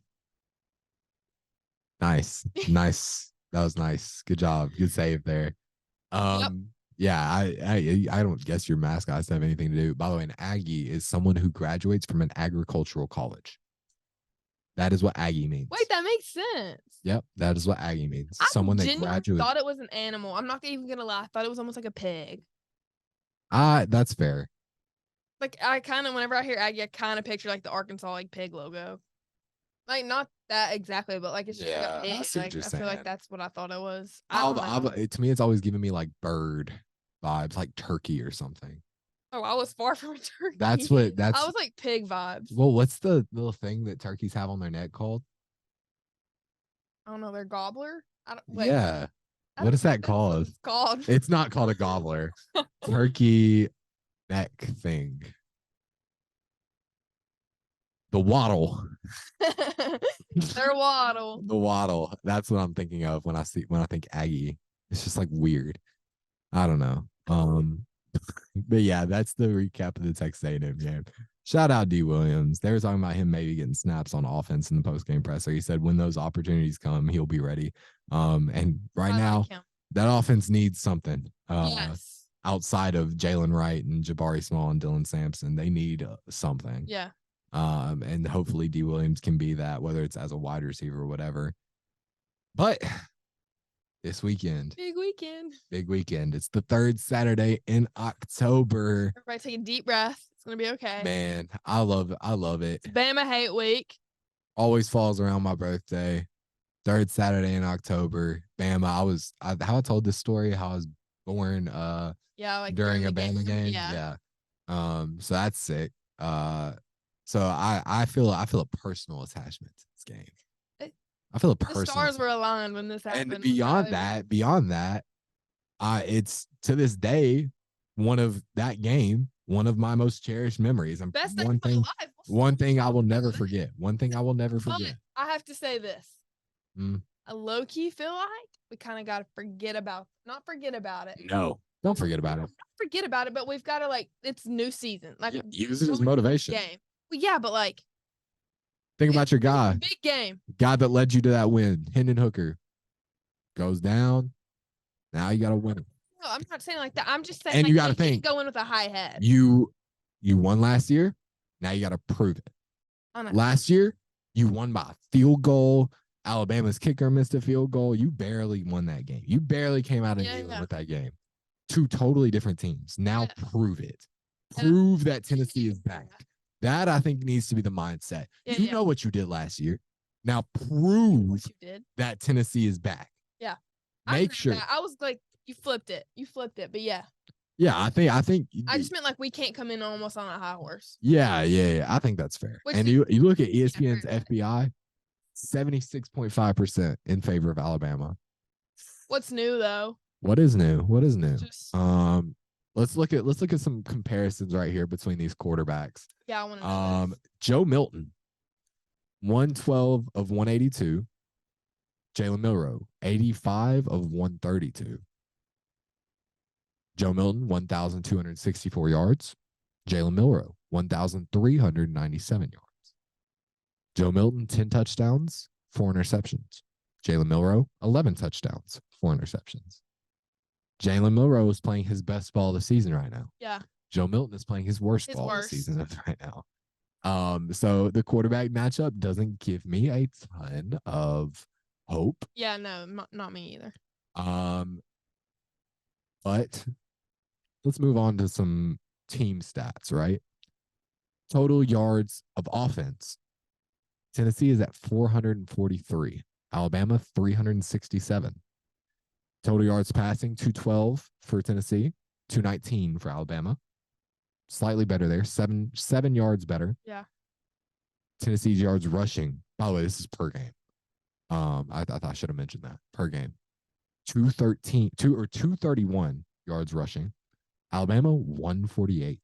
Nice. Nice. That was nice. Good job. Good save there. Yep. Yeah, I don't guess your mascots have anything to do. By the way, an Aggie is someone who graduates from an agricultural college. That is what Aggie means. Wait, that makes sense. Yep, that is what Aggie means. Someone that graduates. I thought it was an animal. I'm not even gonna lie. I thought it was almost like a pig. That's fair. Like I kind of, whenever I hear Aggie, I kind of picture like the Arkansas like pig logo. Like not that exactly, but like it's just like a pig. I feel like that's what I thought it was. To me, it's always giving me like bird vibes, like turkey or something. Oh, I was far from a turkey. I was like pig vibes. Well, what's the little thing that turkeys have on their neck called? I don't know. Their gobbler. Yeah. What is that called? It's called. It's not called a gobbler. Turkey neck thing. The waddle. Their waddle. The waddle. That's what I'm thinking of when I think Aggie. It's just like weird. I don't know. But yeah, that's the recap of the Texas A&M game. Shout out D. Williams. They were talking about him maybe getting snaps on offense in the post-game presser. He said when those opportunities come, he'll be ready. And right now, that offense needs something. Yes. Outside of Jalen Wright and Jabari Small and Dylan Sampson, they need something. Yeah. And hopefully D. Williams can be that, whether it's as a wide receiver or whatever. But this weekend. Big weekend. It's the third Saturday in October. Everybody take a deep breath. It's going to be okay. Man, I love it. It's Bama hate week. Always falls around my birthday. Third Saturday in October. Bama. I told this story, how I was born during a Bama game. Yeah. So that's sick. So I feel a personal attachment to this game. I feel a personal. The stars were aligned when this happened. And beyond that, it's to this day one of my most cherished memories. And best one thing I will never forget. I have to say this. I low key feel like we kind of got to not forget about it. No, don't forget about it. Not forget about it, but we've got to it's new season. Use it as motivation. Game. Well, yeah, but think about your guy. Big game. Guy that led you to that win. Hendon Hooker goes down. Now you got to win. No, I'm not saying like that. I'm just saying. And you got to think. Go in with a high head. You won last year. Now you got to prove it. Last year, you won by a field goal. Alabama's kicker missed a field goal. You barely won that game. You barely came out of England with that game. Two totally different teams. Now prove it. Prove that Tennessee is back. That, I think, needs to be the mindset. You know what you did last year. Now prove that Tennessee is back. Yeah. Make sure. I was like, you flipped it. But yeah. Yeah, I think. I just meant we can't come in almost on a high horse. Yeah. I think that's fair. And you look at ESPN's FBI, 76.5% in favor of Alabama. What's new though? What is new? Let's look at some comparisons right here between these quarterbacks. Yeah, I want to know this. Joe Milton, 112 of 182. Jalen Milroe, 85 of 132. Joe Milton, 1,264 yards. Jalen Milroe, 1,397 yards. Joe Milton, 10 touchdowns, 4 interceptions. Jalen Milroe, 11 touchdowns, 4 interceptions. Jalen Milroe is playing his best ball of the season right now. Yeah. Joe Milton is playing his worst ball of the season right now. So the quarterback matchup doesn't give me a ton of hope. Yeah, no, not me either. But let's move on to some team stats, right? Total yards of offense. Tennessee is at 443. Alabama, 367. Total yards passing, 212 for Tennessee, 219 for Alabama. Slightly better there, 7 yards better. Yeah. Tennessee's yards rushing. By the way, this is per game. I thought I should have mentioned that. Per game. 231 yards rushing. Alabama, 148.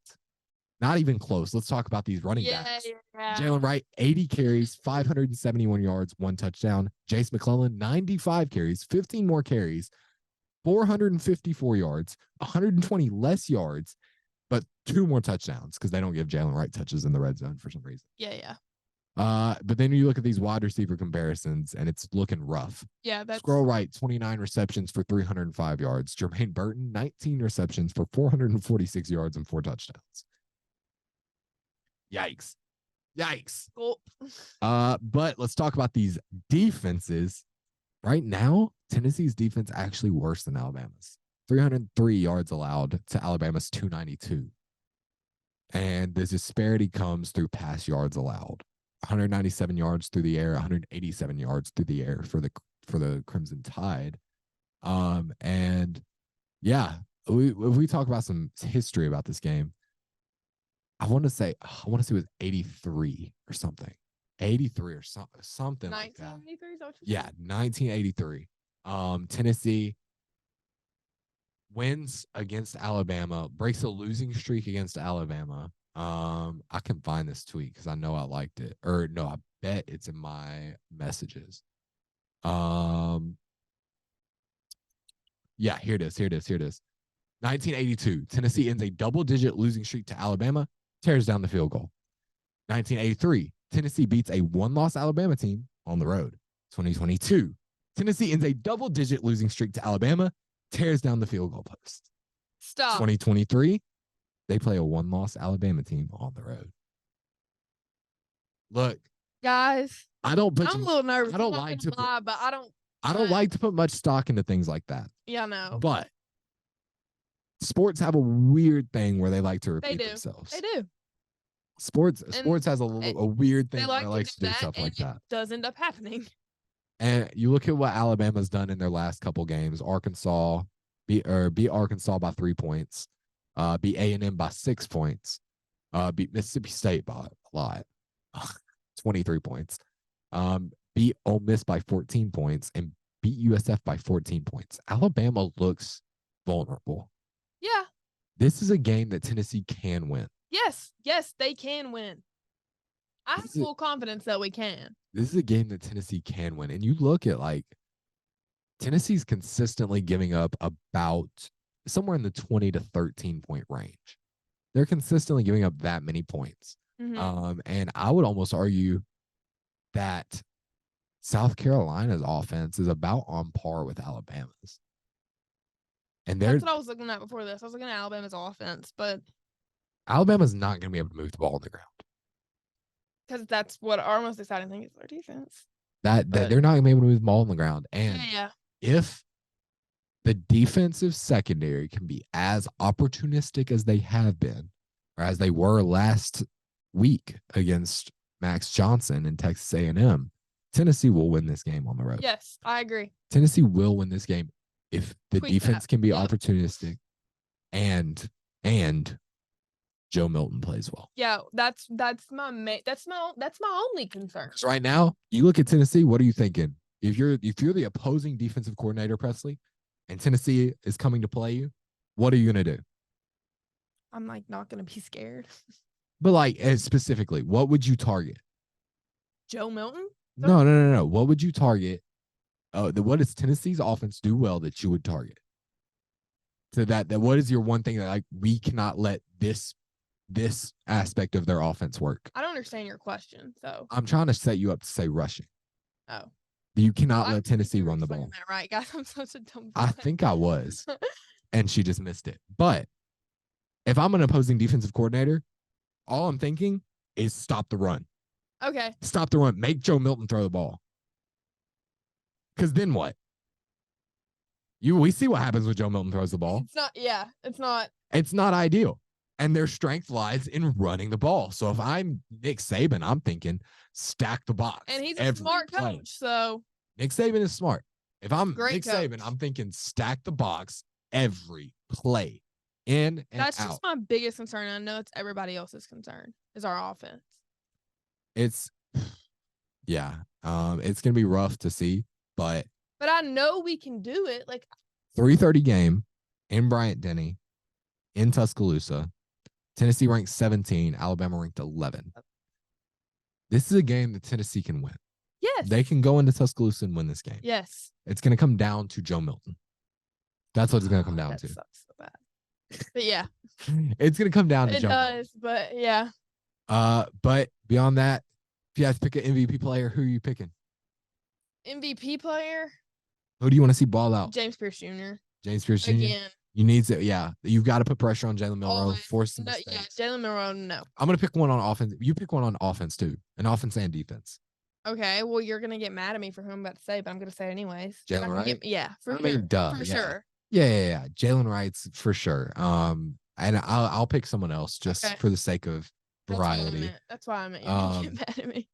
Not even close. Let's talk about these running backs. Yeah. Jalen Wright, 80 carries, 571 yards, 1 touchdown. Jace McClellan, 95 carries, 15 more carries, 454 yards, 120 less yards, but 2 more touchdowns because they don't give Jalen Wright touches in the red zone for some reason. Yeah. But then you look at these wide receiver comparisons, and it's looking rough. Yeah, that's Squirrel Wright, 29 receptions for 305 yards. Jermaine Burton, 19 receptions for 446 yards and 4 touchdowns. Yikes. Cool. But let's talk about these defenses. Right now, Tennessee's defense actually worse than Alabama's. 303 yards allowed to Alabama's 292. And the disparity comes through pass yards allowed. 197 yards through the air, 187 yards through the air for the Crimson Tide. And yeah, if we talk about some history about this game, I want to say it was 83 or something. 83 or something like that. 1983? Yeah, 1983. Tennessee wins against Alabama, breaks a losing streak against Alabama. I can find this tweet because I know I liked it. Or no, I bet it's in my messages. Yeah, here it is. 1982, Tennessee ends a double-digit losing streak to Alabama, tears down the field goal. 1983, Tennessee beats a 1-loss Alabama team on the road. 2022, Tennessee ends a double-digit losing streak to Alabama, tears down the field goal post. Stop. 2023, they play a 1-loss Alabama team on the road. Look, guys, I'm a little nervous. I don't like to lie, but I don't like to put much stock into things like that. Yeah, no. But sports have a weird thing where they like to repeat themselves. They do. Sports has a weird thing where it likes to do stuff like that. It does end up happening. And you look at what Alabama's done in their last couple games. Arkansas beat Arkansas by 3 points. Beat A&M by 6 points. Beat Mississippi State by a lot, 23 points. Beat Ole Miss by 14 points and beat USF by 14 points. Alabama looks vulnerable. Yeah. This is a game that Tennessee can win. Yes, they can win. I have full confidence that we can. This is a game that Tennessee can win. And you look at Tennessee's consistently giving up about somewhere in the 20 to 13 point range. They're consistently giving up that many points. Mm-hmm. And I would almost argue that South Carolina's offense is about on par with Alabama's. And that's what I was looking at before this. I was looking at Alabama's offense, but Alabama's not going to be able to move the ball on the ground. Because that's what our most exciting thing is, their defense. That they're not going to be able to move the ball on the ground. And if the defensive secondary can be as opportunistic as they have been, or as they were last week against Max Johnson and Texas A&M, Tennessee will win this game on the road. Yes, I agree. Tennessee will win this game if the defense can be opportunistic and Joe Milton plays well. Yeah, that's my only concern. Because right now, you look at Tennessee, what are you thinking? If you're the opposing defensive coordinator, Presley, and Tennessee is coming to play you, what are you going to do? I'm not going to be scared. But specifically, what would you target? Joe Milton? No. What would you target? What does Tennessee's offense do well that you would target? So that what is your one thing that we cannot let this this aspect of their offense work. I don't understand your question. So I'm trying to set you up to say rushing. Oh. You cannot I let don't think Tennessee you were run the explaining ball. that right, guys. I'm such a dumb I guy. think I was, and she just missed it. But if I'm an opposing defensive coordinator, all I'm thinking is stop the run. Okay. Stop the run. Make Joe Milton throw the ball. Because then what? We see what happens when Joe Milton throws the ball. It's not. It's not ideal. And their strength lies in running the ball. So if I'm Nick Saban, I'm thinking stack the box. And he's a smart coach, so Nick Saban is smart. If I'm Great Nick coach. Saban, I'm thinking stack the box every play, in and that's out. just my biggest concern. I know it's everybody else's concern is our offense. It's it's gonna be rough to see, but I know we can do it. Like 3:30 game in Bryant-Denny, in Tuscaloosa. Tennessee ranked 17, Alabama ranked 11. This is a game that Tennessee can win. Yes. They can go into Tuscaloosa and win this game. Yes. It's going to come down to Joe Milton. That's what it's going to come down that to. Sucks so bad. But yeah. It's going to come down to Joe Milton. It does, but yeah. But beyond that, if you have to pick an MVP player, who are you picking? MVP player? Who do you want to see ball out? James Pierce Jr. James Pierce Jr. Again. You need to, you've got to put pressure on Jalen Milroe. Force some mistakes. Yeah, Jalen Milroe, no. I'm going to pick one on offense. You pick one on offense, too. An offense and defense. Okay, well, you're going to get mad at me for who I'm about to say, but I'm going to say it anyways. Jalen Wright? For sure. Yeah. Jalen Wright's for sure. And I'll pick someone else just for the sake of variety. That's why I meant you get mad at me.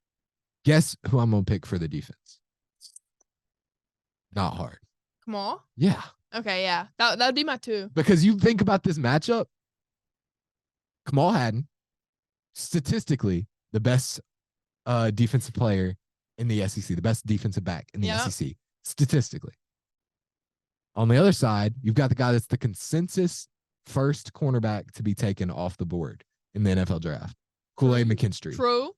Guess who I'm going to pick for the defense? Not hard. Kamal? Yeah. Okay, yeah. That would be my two. Because you think about this matchup, Kamal Hadden, statistically, the best defensive player in the SEC, the best defensive back in the SEC, statistically. On the other side, you've got the guy that's the consensus first cornerback to be taken off the board in the NFL draft, Kool-Aid McKinstry. True.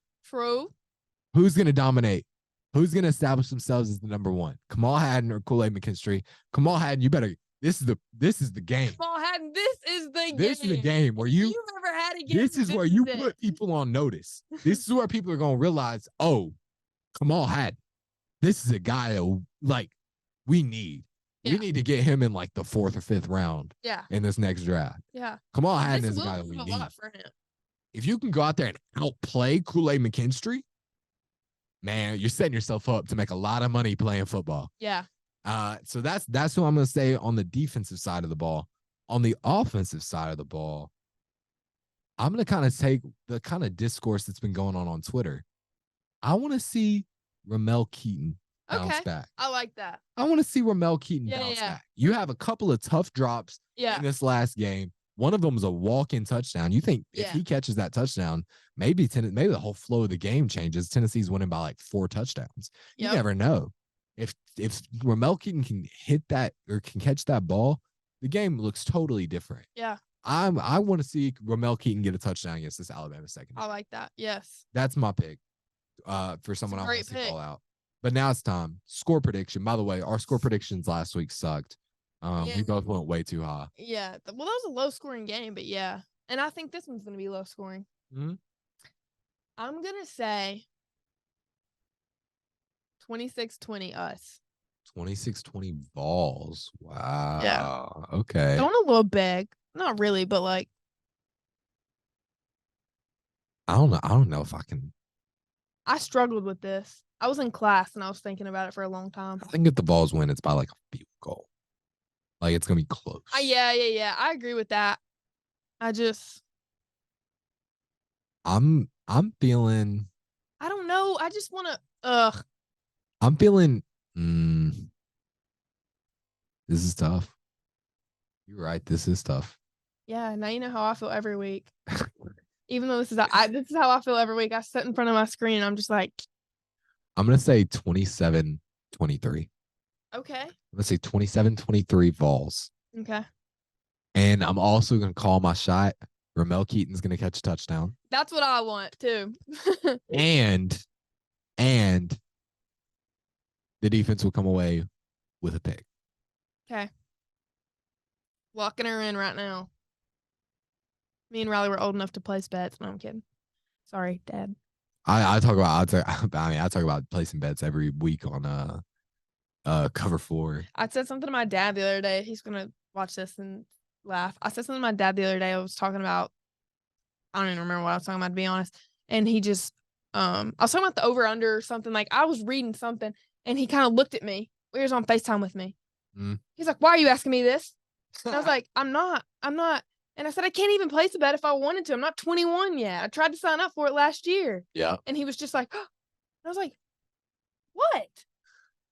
Who's going to dominate? Who's going to establish themselves as the number one? Kamal Hadden or Kool-Aid McKinstry? Kamal Hadden, you better. This is the game. Kamal Hadden, this is the game. This is the game where you've ever had a game. This is where you put people on notice. This is where people are going to realize, oh, Kamal Hadden. This is a guy that, we need. Yeah. We need to get him in the 4th or 5th round. Yeah. In this next draft. Yeah. Kamal Hadden is a guy that we need. For him. If you can go out there and outplay Kool-Aid McKinstry, man, you're setting yourself up to make a lot of money playing football. Yeah. So that's who I'm going to say on the defensive side of the ball. On the offensive side of the ball, I'm going to kind of take the kind of discourse that's been going on Twitter. I want to see Ramel Keaton bounce back. I like that. I want to see Ramel Keaton bounce back. You have a couple of tough drops in this last game. One of them was a walk-in touchdown. You think if he catches that touchdown, maybe the whole flow of the game changes. Tennessee's winning by 4 touchdowns. You never know. If Ramel Keaton can hit that or can catch that ball, the game looks totally different. Yeah. I want to see Ramel Keaton get a touchdown against this Alabama secondary. I like that. Yes. That's my pick for someone I want to see ball out. But now it's time. Score prediction. By the way, our score predictions last week sucked. We both went way too high. Yeah. Well, that was a low-scoring game, but yeah. And I think this one's going to be low-scoring. Mm-hmm. I'm going to say 26-20 us. 26-20 Vols. Wow. Yeah. Okay. Going a little big. Not really, but I don't know if I can. I struggled with this. I was in class and I was thinking about it for a long time. I think if the Vols win, it's by a field goal. It's gonna be close. Yeah. I agree with that. I'm feeling. I don't know. I just want to. I'm feeling. This is tough. You're right. This is tough. Yeah. Now you know how I feel every week. Even though this is how I feel every week. I sit in front of my screen and I'm just like. I'm gonna say 27-23. Okay. Let's say 27-23 Vols. Okay. And I'm also going to call my shot. Ramel Keaton's going to catch a touchdown. That's what I want, too. and the defense will come away with a pick. Okay. Locking her in right now. Me and Riley were old enough to place bets. No, I'm kidding. Sorry, Dad. I talk about I talk about placing bets every week on Cover 4. I said something to my dad the other day. He's gonna watch this and laugh. I said something to my dad the other day. I was talking about, I don't even remember what I was talking about, to be honest. And he just I was talking about the over under or something. Like, I was reading something and he kind of looked at me. He was on FaceTime with me. He's like, "Why are you asking me this?" And I was like, I'm not. And I said, I can't even place a bet if I wanted to. I'm not 21 yet. I tried to sign up for it last year. Yeah. And he was just like, oh. I was like, what?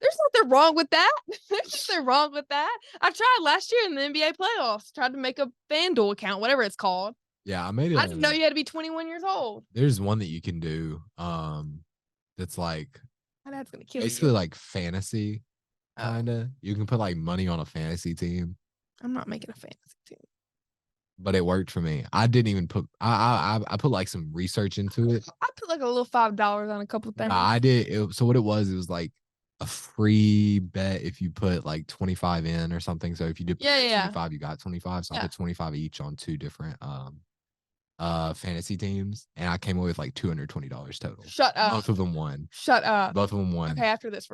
There's nothing wrong with that. There's nothing wrong with that. I tried last year in the NBA playoffs. Tried to make a FanDuel account, whatever it's called. Yeah, I made it. I didn't know you had to be 21 years old. There's one that you can do. That's like My dad's gonna kill basically you. like fantasy, kinda. You can put like money on a fantasy team. I'm not making a fantasy team. But it worked for me. I didn't even put. I put like some research into it. I put like a little $5 on a couple things. I did. So what it was like a free bet if you put like 25 in or something. So if you did put 25, you got 25. So I put 25 each on 2 different fantasy teams, and I came away with like $220 total. Shut up. Both of them won. Shut up. Both of them won. Okay, after this,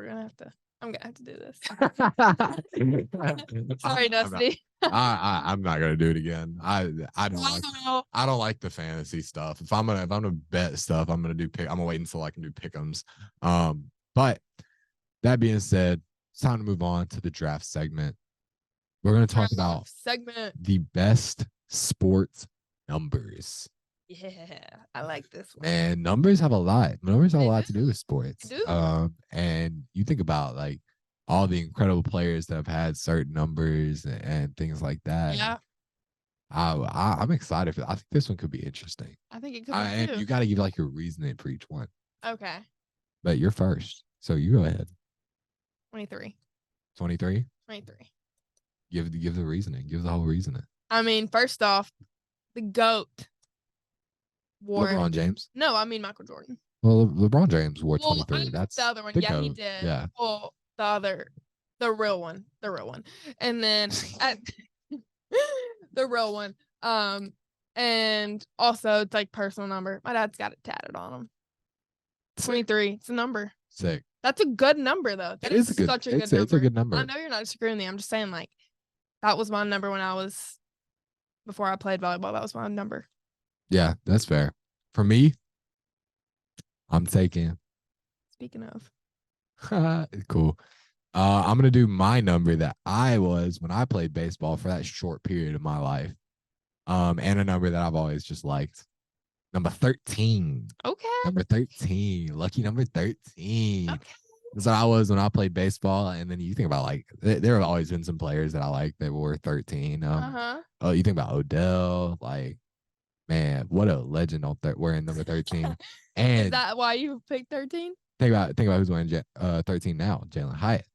I'm gonna have to do this. Sorry, Dusty. I'm not gonna do it again. I don't like the fantasy stuff. If I'm gonna bet stuff, I'm gonna wait until I can do pick'ems. But that being said, it's time to move on to the draft segment. We're gonna talk about the best sports numbers. Yeah, I like this one. And numbers have a lot. Numbers have a lot to do with sports. And you think about like all the incredible players that have had certain numbers and things like that. Yeah. I'm excited for that. I think this one could be interesting. I think it could be too. And you got to give like your reasoning for each one. Okay. But you're first. So you go ahead. 23. 23? 23. Give the reasoning. Give the whole reasoning. I mean, first off, the GOAT. LeBron James? No, I mean Michael Jordan. Well, LeBron James wore 23. That's the other one. The Yeah, GOAT. he did. Yeah. Well, the real one. And then the real one. And also it's like personal number. My dad's got it tatted on him. 23. It's a number. Sick. That's a good number though. That is such a good number. It's a good number. I know you're not disagreeing with me. I'm just saying, like, that was my number before I played volleyball. That was my number. Yeah, that's fair. For me, I'm taking. Speaking of. Cool. I'm going to do my number that I was when I played baseball for that short period of my life. And a number that I've always just liked. Number 13. Okay. Number 13. Lucky number 13. Okay. That's what I was when I played baseball. And then you think about like, there have always been some players that I like that were 13. Oh, you think about Odell, like, man, what a legend on wearing number 13. And is that why you picked 13? Think about who's wearing 13 now. Jalen Hyatt.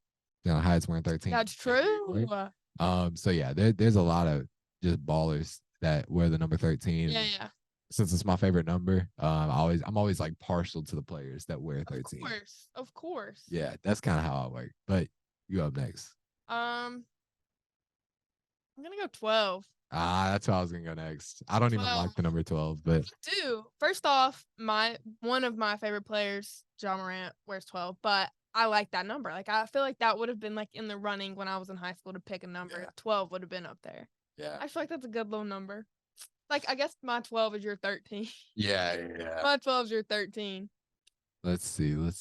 Jalen Hyatt's wearing 13. That's true. So yeah, there's a lot of just ballers that wear the number 13. Yeah. Since it's my favorite number, I'm always like partial to the players that wear 13. Of course. Yeah, that's kind of how I work. But you up next. I'm gonna go 12. That's how I was gonna go next. I don't even like the number 12, but first off, one of my favorite players, John Morant, wears 12, but I like that number. Like, I feel like that would have been like in the running when I was in high school to pick a number. Yeah. 12 would have been up there. Yeah. I feel like that's a good low number. Like, I guess my 12 is your 13. Yeah. My 12 is your 13. Let's see. I'm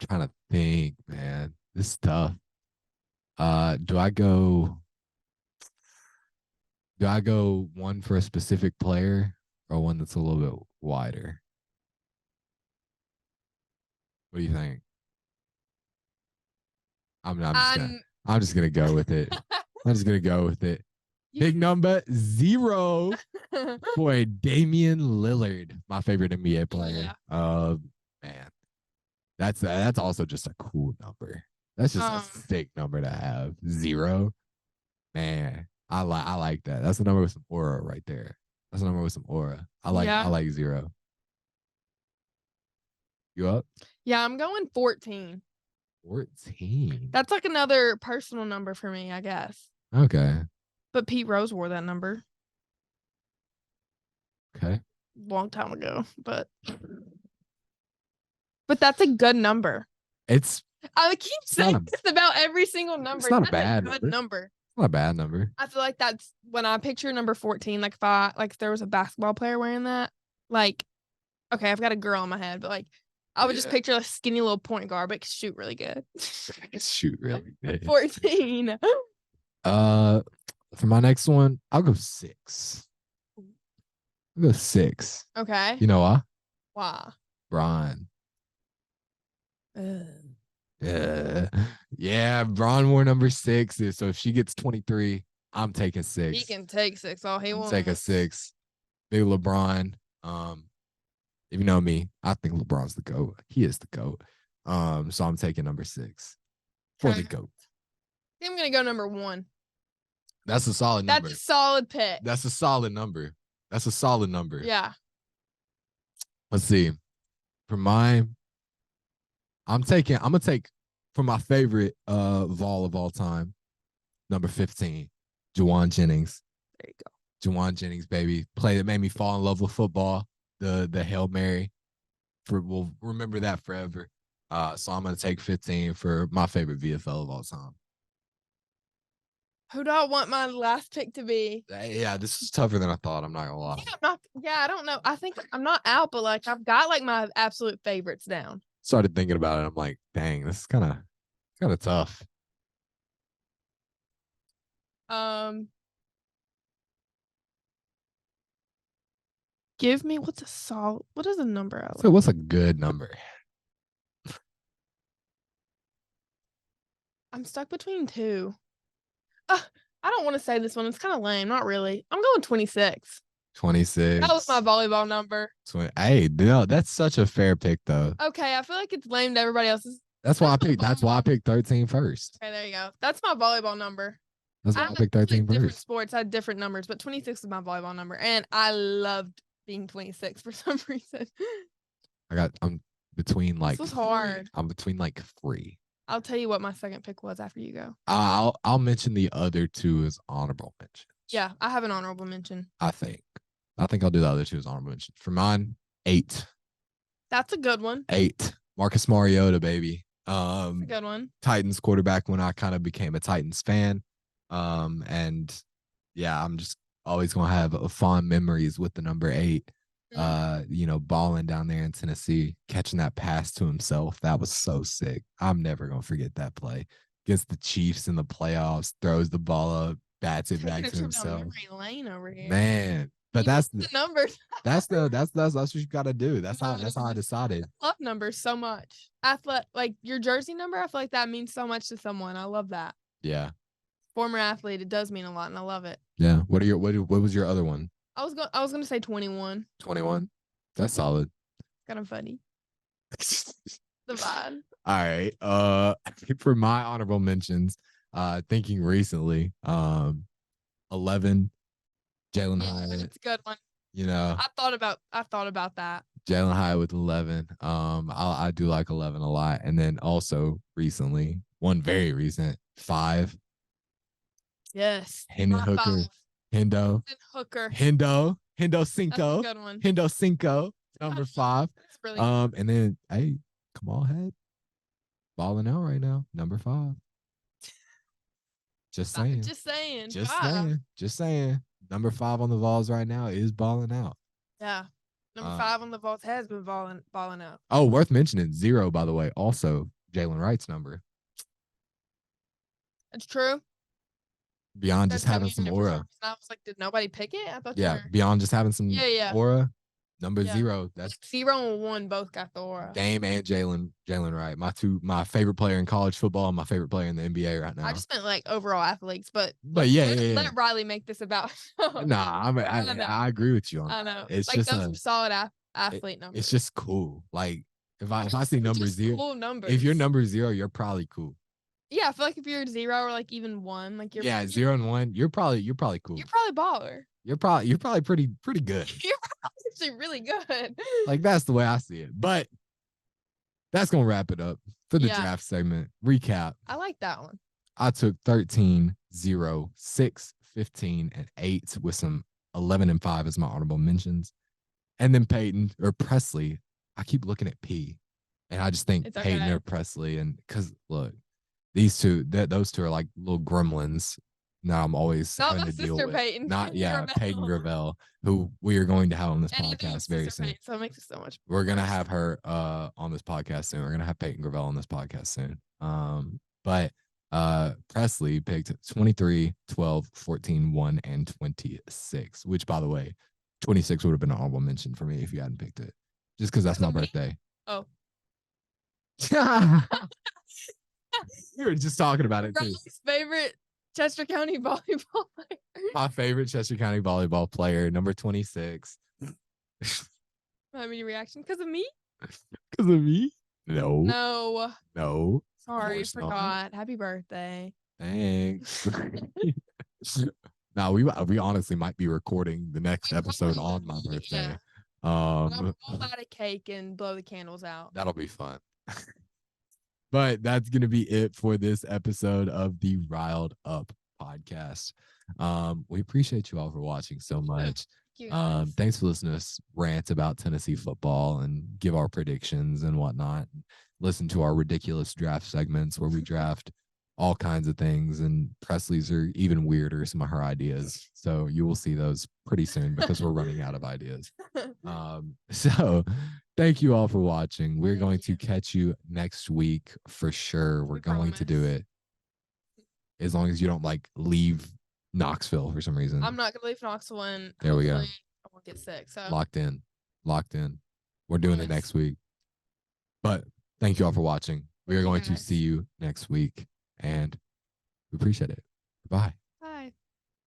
trying to think, man. This is tough. Do I go one for a specific player or one that's a little bit wider? What do you think? I'm just gonna go with it. I'm just gonna go with it. Big number 0 for Damian Lillard, my favorite NBA player. Yeah. Man, that's also just a cool number. That's just a sick number to have. 0, man. I like that. That's a number with some aura right there. That's a number with some aura. I like 0. You up? Yeah, I'm going 14. 14. That's like another personal number for me, I guess. Okay. But Pete Rose wore that number. Okay. Long time ago, but that's a good number. It's I keep saying this about every single number. It's not that's a bad good number. It's not a bad number. I feel like that's when I picture number 14. Like if there was a basketball player wearing that, like, okay, I've got a girl in my head, but like I would just picture a skinny little point guard, but shoot really good. Shoot really good. 14. For my next one, I'll go 6. I'll go 6. Okay. You know why? Why? Brian. Yeah, Braun wore number 6. So if she gets 23, I'm taking 6. He can take 6 all he wants. Take a 6. Big LeBron. If you know me, I think LeBron's the GOAT. He is the GOAT. So I'm taking number 6 for the GOAT. I'm gonna go number 1. That's a solid number. That's a solid pick. That's a solid number. That's a solid number. Yeah. Let's see. For mine, I'm gonna take for my favorite Vol of all time, number 15, Juwan Jennings. There you go. Juwan Jennings, baby. Play that made me fall in love with football. The Hail Mary. We'll remember that forever. So I'm gonna take 15 for my favorite VFL of all time. Who do I want my last pick to be? Yeah, this is tougher than I thought. I'm not gonna lie. I don't know. I think I'm not out, but like I've got like my absolute favorites down. Started thinking about it. I'm like, dang, this is kind of tough. Give me what is a number I like? So what's a good number? I'm stuck between 2. I don't want to say this one. It's kind of lame. Not really. I'm going 26. 26. That was my volleyball number. Hey, no, that's such a fair pick, though. Okay, I feel like it's lame to everybody else's. That's why I picked 13 first. Okay, there you go. That's my volleyball number. That's why I picked 13 different first. Sports had different numbers, but 26 is my volleyball number, and I loved being 26 for some reason. I'm between like. This was hard. I'm between like 3. I'll tell you what my second pick was after you go. I'll mention the other 2 as honorable mentions. Yeah, I have an honorable mention. I think I'll do the other 2 as honorable mentions. For mine, 8. That's a good one. 8. Marcus Mariota, baby. That's a good one. Titans quarterback when I kind of became a Titans fan. And yeah, I'm just always gonna have fond memories with the number 8. Balling down there in Tennessee, catching that pass to himself. That was so sick. I'm never gonna forget that play against the Chiefs in the playoffs. Throws the ball up, bats it back to himself. Lane over here. Man, but that's the numbers. that's what you gotta do. That's how I decided. I love numbers so much. Like your jersey number, I feel like that means so much to someone. I love that. Yeah. Former athlete, it does mean a lot, and I love it. Yeah. What was your other one? I was gonna say 21. 21. That's solid. Kind of funny. The vibe. All right. For my honorable mentions, thinking recently, 11, Jalen Hyatt. It's a good one. I thought about that. Jalen Hyatt with 11. I do like 11 a lot, and then also recently, one very recent 5. Yes. Hendon Hooker. Hendo Cinco. Good one. Hendo Cinco, number 5. That's really good. And then Kamal Head, balling out right now, number 5. Just saying. Just saying. Number 5 on the Vols right now is balling out. Yeah. Number 5 on the Vols has been balling out. Oh, worth mentioning, 0, by the way, also Jalen Wright's number. It's true. Beyond just having some aura. I was like, did nobody pick it? I thought beyond just having some aura. Number 0. That's 0 and 1 both got the aura. Dame and Jalen Wright. My favorite player in college football and my favorite player in the NBA right now. I just meant like overall athletes, but yeah. Let Riley make this about. Nah, I agree with you on that. I know. It's like just those are solid athlete numbers. It's just cool. Like if I see number 0, cool numbers. If you're number 0, you're probably cool. Yeah, I feel like if you're 0 or like even 1, like you're 0 and 1, you're probably cool. You're probably baller. You're probably pretty good. You're probably actually really good. Like that's the way I see it. But that's gonna wrap it up for the draft segment. Recap. I like that one. I took 13, 0, 6, 15, and 8 with some 11 and 5 as my honorable mentions. And then Peyton or Presley. I keep looking at P, and I just think It's Peyton okay. or Presley. And because look, those two are like little gremlins. Now I'm always Not having my to deal sister with. Peyton. Not Peyton Gravel. Gravel, who we are going to have on this And I think podcast it's very sister soon. Peyton, so it makes it so much. We're gonna worse. have her on this podcast soon. We're gonna have Peyton Gravel on this podcast soon. But Presley picked 23, 12, 14, 1, and 26, which by the way, 26 would have been an honorable mention for me if you hadn't picked it. Just because that's my birthday. Oh. We were just talking about it too. Riley's favorite Chester County volleyball player. My favorite Chester County volleyball player, number 26. I mean, your reaction because of me? Because of me? No. No. No. Sorry, forgot. Happy birthday. Thanks. Now we honestly might be recording the next episode on my birthday. Yeah. I'll light a cake and blow the candles out. That'll be fun. But that's gonna be it for this episode of the Riled Up podcast. We appreciate you all for watching so much. Thanks for listening to us rant about Tennessee football and give our predictions and whatnot. Listen to our ridiculous draft segments where we draft all kinds of things, and Presley's are even weirder, some of her ideas. So you will see those pretty soon because we're running out of ideas. So thank you all for watching. We're going to catch you next week for sure. We're going to do it. As long as you don't like leave Knoxville for some reason. I'm not gonna leave Knoxville, and there we go. I won't get sick. So locked in. We're doing it next week. But thank you all for watching. We are going to see you next week, and we appreciate it. Bye.